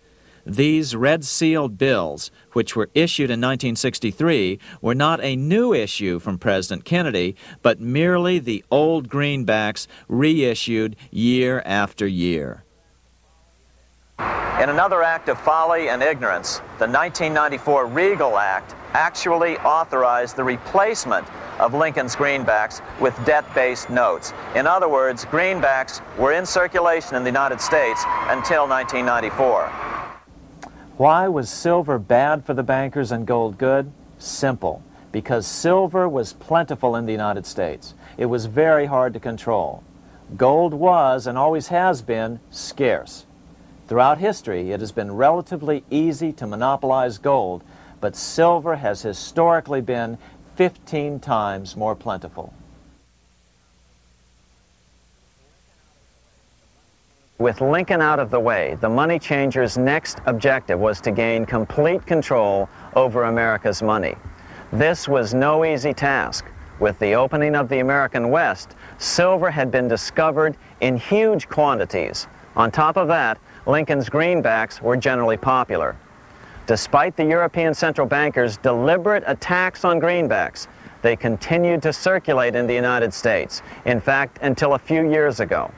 These red-sealed bills, which were issued in 1963, were not a new issue from President Kennedy, but merely the old greenbacks reissued year after year. In another act of folly and ignorance, the 1994 Regal Act actually authorized the replacement of Lincoln's greenbacks with debt-based notes. In other words, greenbacks were in circulation in the United States until 1994. Why was silver bad for the bankers and gold good? Simple. Because silver was plentiful in the United States. It was very hard to control. Gold was, and always has been, scarce. Throughout history, it has been relatively easy to monopolize gold, but silver has historically been 15 times more plentiful. With Lincoln out of the way, the money changers' next objective was to gain complete control over America's money. This was no easy task. With the opening of the American West, silver had been discovered in huge quantities. On top of that, Lincoln's greenbacks were generally popular. Despite the European central bankers' deliberate attacks on greenbacks, they continued to circulate in the United States, in fact, until a few years ago.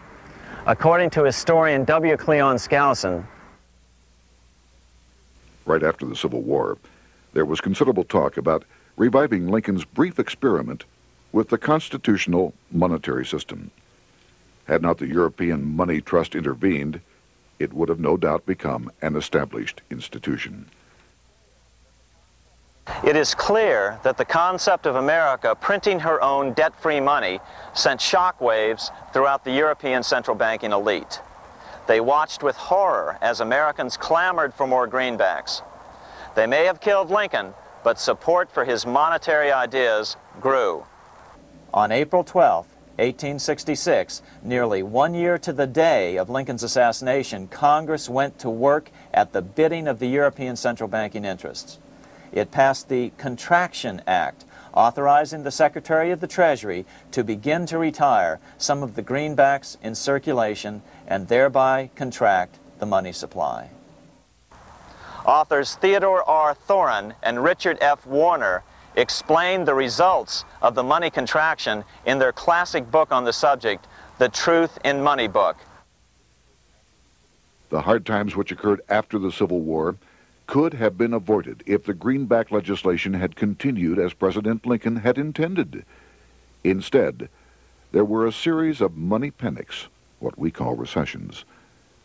According to historian W. Cleon Skousen, right after the Civil War, there was considerable talk about reviving Lincoln's brief experiment with the constitutional monetary system. Had not the European Money Trust intervened, it would have no doubt become an established institution. It is clear that the concept of America printing her own debt-free money sent shockwaves throughout the European central banking elite. They watched with horror as Americans clamored for more greenbacks. They may have killed Lincoln, but support for his monetary ideas grew. On April 12, 1866, nearly 1 year to the day of Lincoln's assassination, Congress went to work at the bidding of the European central banking interests. It passed the Contraction Act, authorizing the Secretary of the Treasury to begin to retire some of the greenbacks in circulation and thereby contract the money supply. Authors Theodore R. Thorin and Richard F. Warner explained the results of the money contraction in their classic book on the subject, The Truth in Money Book. The hard times which occurred after the Civil War could have been avoided if the greenback legislation had continued as President Lincoln had intended. Instead, there were a series of money panics, what we call recessions,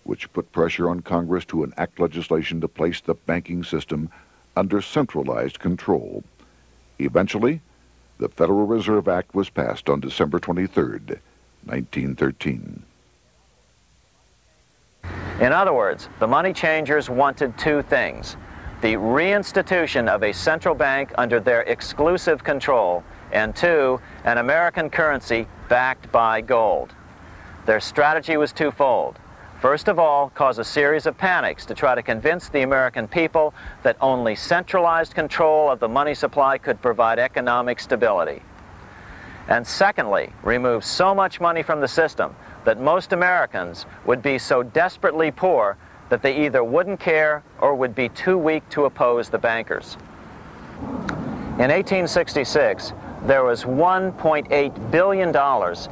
which put pressure on Congress to enact legislation to place the banking system under centralized control. Eventually, the Federal Reserve Act was passed on December 23, 1913. In other words, the money changers wanted two things: the reinstitution of a central bank under their exclusive control, and two, an American currency backed by gold. Their strategy was twofold. First of all, cause a series of panics to try to convince the American people that only centralized control of the money supply could provide economic stability. And secondly, remove so much money from the system that most Americans would be so desperately poor that they either wouldn't care or would be too weak to oppose the bankers. In 1866, there was $1.8 billion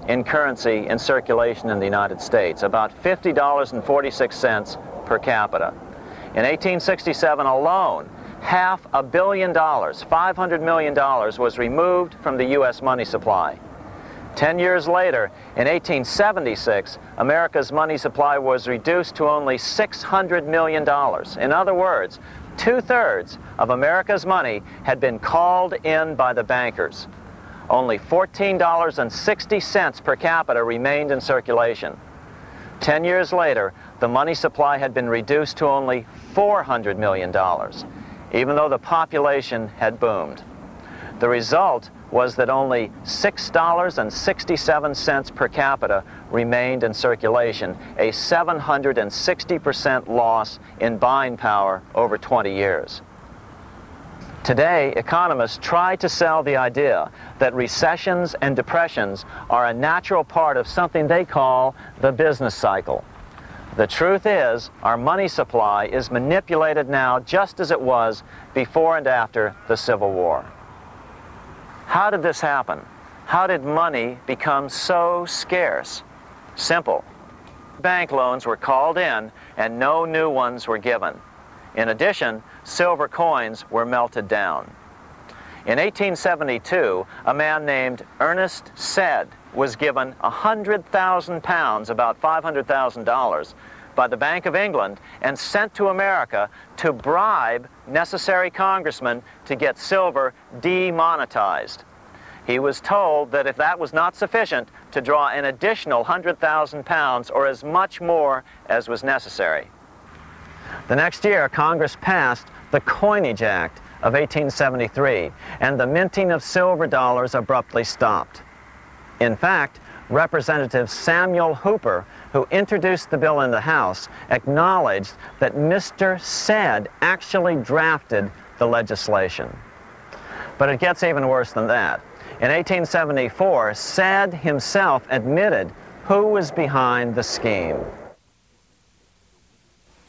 in currency in circulation in the United States, about $50.46 per capita. In 1867 alone, $500 million, $500 million, was removed from the U.S. money supply. 10 years later, in 1876, America's money supply was reduced to only $600 million. In other words, 2/3 of America's money had been called in by the bankers. Only $14.60 per capita remained in circulation. 10 years later, the money supply had been reduced to only $400 million, even though the population had boomed. The result was that only $6.67 per capita remained in circulation, a 760% loss in buying power over 20 years. Today, economists try to sell the idea that recessions and depressions are a natural part of something they call the business cycle. The truth is, our money supply is manipulated now just as it was before and after the Civil War. How did this happen? How did money become so scarce? Simple. Bank loans were called in and no new ones were given. In addition, silver coins were melted down. In 1872, a man named Ernest Sed was given 100,000 pounds, about $500,000, by the Bank of England and sent to America to bribe necessary congressmen to get silver demonetized. He was told that if that was not sufficient, to draw an additional 100,000 pounds or as much more as was necessary. The next year, Congress passed the Coinage Act of 1873, and the minting of silver dollars abruptly stopped. In fact, Representative Samuel Hooper, who introduced the bill in the House, acknowledged that Mr. Sed actually drafted the legislation. But it gets even worse than that. In 1874, Sed himself admitted who was behind the scheme.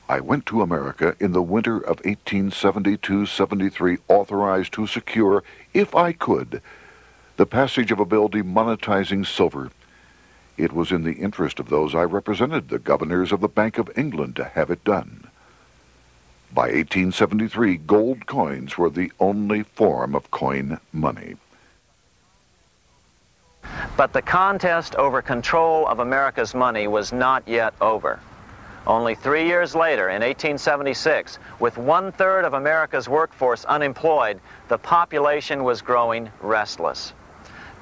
I went to America in the winter of 1872-73, authorized to secure, if I could, the passage of a bill demonetizing silver. It was in the interest of those I represented, the governors of the Bank of England, to have it done. By 1873, gold coins were the only form of coin money. But the contest over control of America's money was not yet over. Only 3 years later, in 1876, with 1/3 of America's workforce unemployed, the population was growing restless.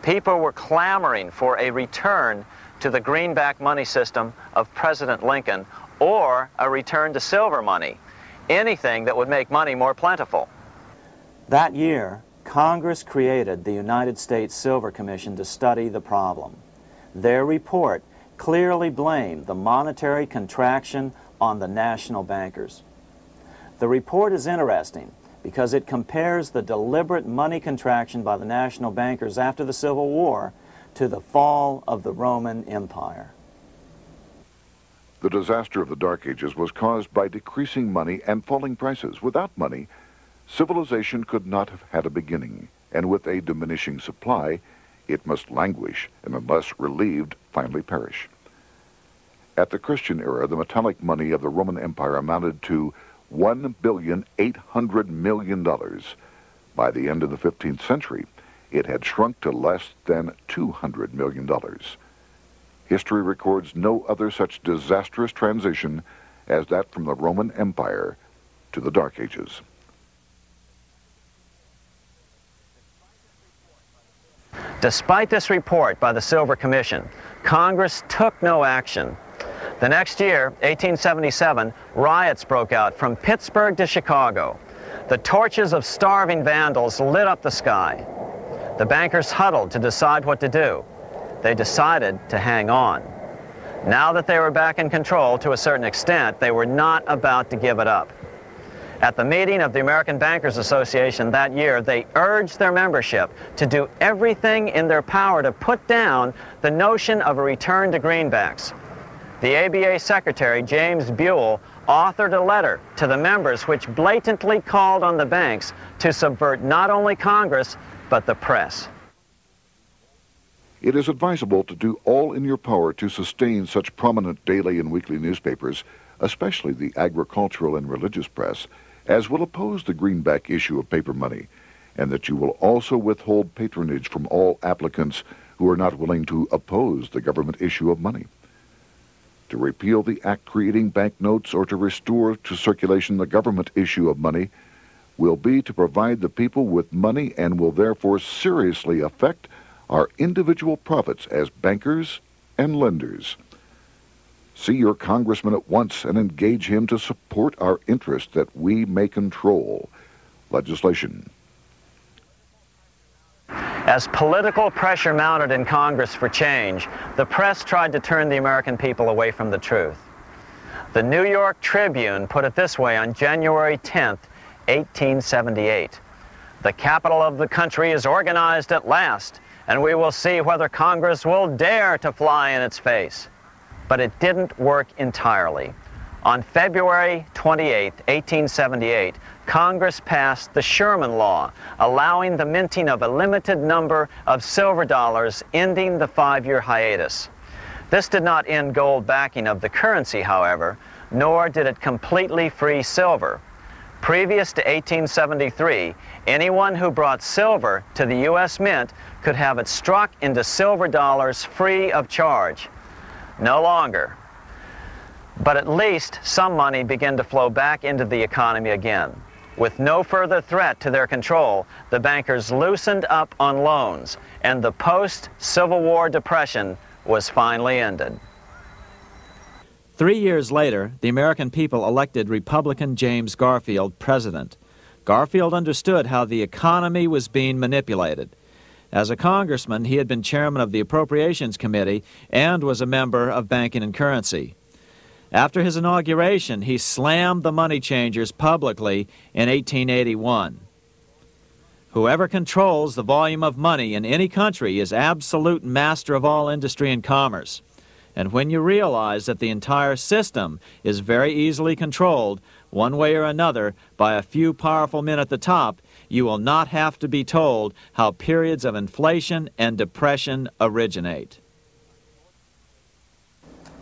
People were clamoring for a return to the greenback money system of President Lincoln, or a return to silver money, anything that would make money more plentiful. That year, Congress created the United States Silver Commission to study the problem. Their report clearly blamed the monetary contraction on the national bankers. The report is interesting because it compares the deliberate money contraction by the national bankers after the Civil War to the fall of the Roman Empire. The disaster of the Dark Ages was caused by decreasing money and falling prices. Without money, civilization could not have had a beginning, and with a diminishing supply, it must languish and, unless relieved, finally perish. At the Christian era, the metallic money of the Roman Empire amounted to $1,800,000,000. By the end of the 15th century, it had shrunk to less than $200 million. History records no other such disastrous transition as that from the Roman Empire to the Dark Ages. Despite this report by the Silver Commission, Congress took no action. The next year, 1877, riots broke out from Pittsburgh to Chicago. The torches of starving vandals lit up the sky. The bankers huddled to decide what to do. They decided to hang on. Now that they were back in control to a certain extent, they were not about to give it up. At the meeting of the American Bankers Association that year, they urged their membership to do everything in their power to put down the notion of a return to greenbacks. The ABA Secretary, James Buell, authored a letter to the members which blatantly called on the banks to subvert not only Congress, but the press. It is advisable to do all in your power to sustain such prominent daily and weekly newspapers, especially the agricultural and religious press, as will oppose the greenback issue of paper money, and that you will also withhold patronage from all applicants who are not willing to oppose the government issue of money. To repeal the act creating banknotes or to restore to circulation the government issue of money will be to provide the people with money and will therefore seriously affect our individual profits as bankers and lenders. See your congressman at once and engage him to support our interest that we may control legislation. As political pressure mounted in Congress for change, the press tried to turn the American people away from the truth. The New York Tribune put it this way on January 10th, 1878. "The capital of the country is organized at last, and we will see whether Congress will dare to fly in its face." But it didn't work entirely. On February 28, 1878, Congress passed the Sherman Law, allowing the minting of a limited number of silver dollars, ending the 5-year hiatus. This did not end gold backing of the currency, however, nor did it completely free silver. Previous to 1873, anyone who brought silver to the U.S. Mint could have it struck into silver dollars free of charge. No longer. But at least some money began to flow back into the economy again. With no further threat to their control, the bankers loosened up on loans, and the post-Civil War depression was finally ended. 3 years later, the American people elected Republican James Garfield president. Garfield understood how the economy was being manipulated. As a congressman, he had been chairman of the Appropriations Committee and was a member of Banking and Currency. After his inauguration, he slammed the money changers publicly in 1881. Whoever controls the volume of money in any country is absolute master of all industry and commerce. And when you realize that the entire system is very easily controlled, one way or another, by a few powerful men at the top, you will not have to be told how periods of inflation and depression originate.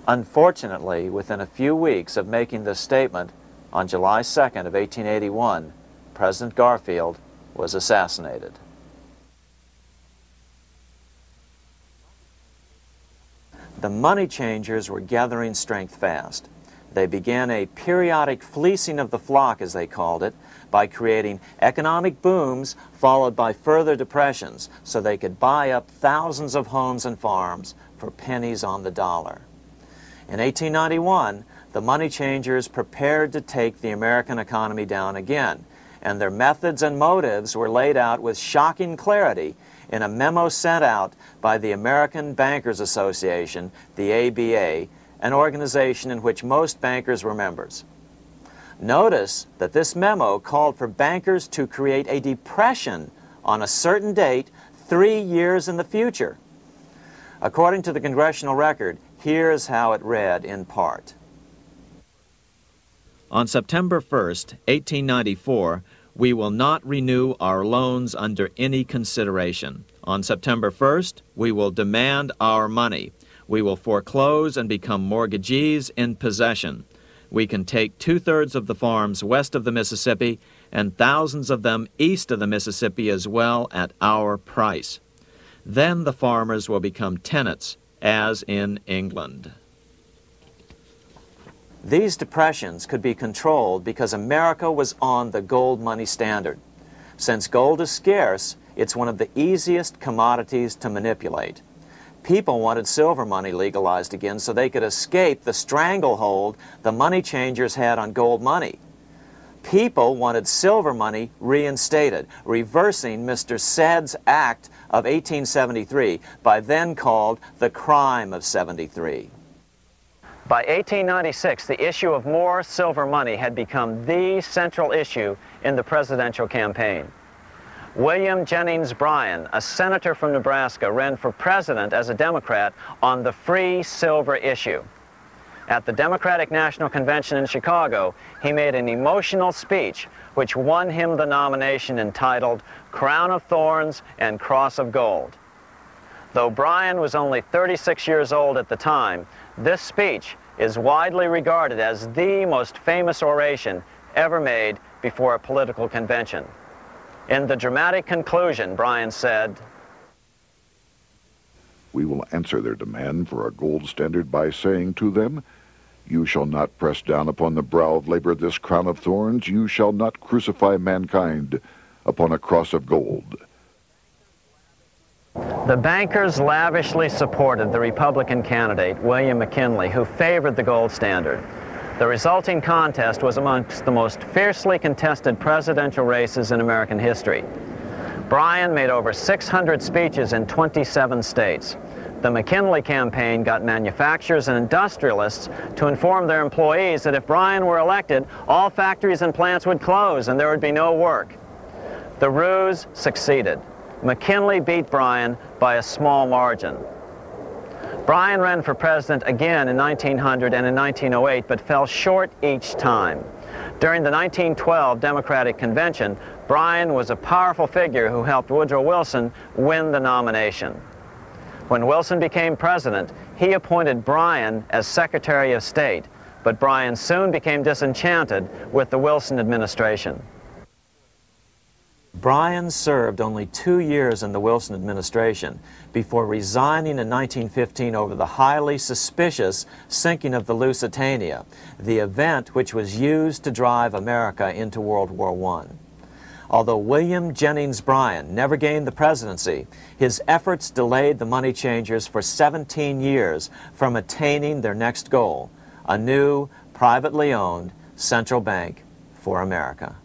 Unfortunately, within a few weeks of making this statement, on July 2nd of 1881, President Garfield was assassinated. The money changers were gathering strength fast. They began a periodic fleecing of the flock, as they called it, by creating economic booms followed by further depressions so they could buy up thousands of homes and farms for pennies on the dollar. In 1891, the money changers prepared to take the American economy down again, and their methods and motives were laid out with shocking clarity in a memo sent out by the American Bankers Association, the ABA, an organization in which most bankers were members. Notice that this memo called for bankers to create a depression on a certain date 3 years in the future. According to the Congressional Record, here's how it read in part. On September 1st, 1894, we will not renew our loans under any consideration. On September 1st, we will demand our money. We will foreclose and become mortgagees in possession. We can take 2/3 of the farms west of the Mississippi and thousands of them east of the Mississippi as well at our price. Then the farmers will become tenants, as in England. These depressions could be controlled because America was on the gold money standard. Since gold is scarce, it's one of the easiest commodities to manipulate. People wanted silver money legalized again so they could escape the stranglehold the money changers had on gold money. People wanted silver money reinstated, reversing Mr. Said's Act of 1873, by then called the Crime of '73. By 1896, the issue of more silver money had become the central issue in the presidential campaign. William Jennings Bryan, a senator from Nebraska, ran for president as a Democrat on the free silver issue. At the Democratic National Convention in Chicago, he made an emotional speech which won him the nomination, entitled Crown of Thorns and Cross of Gold. Though Bryan was only 36 years old at the time, this speech is widely regarded as the most famous oration ever made before a political convention. In the dramatic conclusion, Bryan said, "We will answer their demand for a gold standard by saying to them, you shall not press down upon the brow of labor this crown of thorns. You shall not crucify mankind upon a cross of gold." The bankers lavishly supported the Republican candidate, William McKinley, who favored the gold standard. The resulting contest was amongst the most fiercely contested presidential races in American history. Bryan made over 600 speeches in 27 states. The McKinley campaign got manufacturers and industrialists to inform their employees that if Bryan were elected, all factories and plants would close and there would be no work. The ruse succeeded. McKinley beat Bryan by a small margin. Bryan ran for president again in 1900 and in 1908, but fell short each time. During the 1912 Democratic Convention, Bryan was a powerful figure who helped Woodrow Wilson win the nomination. When Wilson became president, he appointed Bryan as Secretary of State, but Bryan soon became disenchanted with the Wilson administration. Bryan served only 2 years in the Wilson administration before resigning in 1915 over the highly suspicious sinking of the Lusitania, the event which was used to drive America into World War I. Although William Jennings Bryan never gained the presidency, his efforts delayed the money changers for 17 years from attaining their next goal, a new, privately owned central bank for America.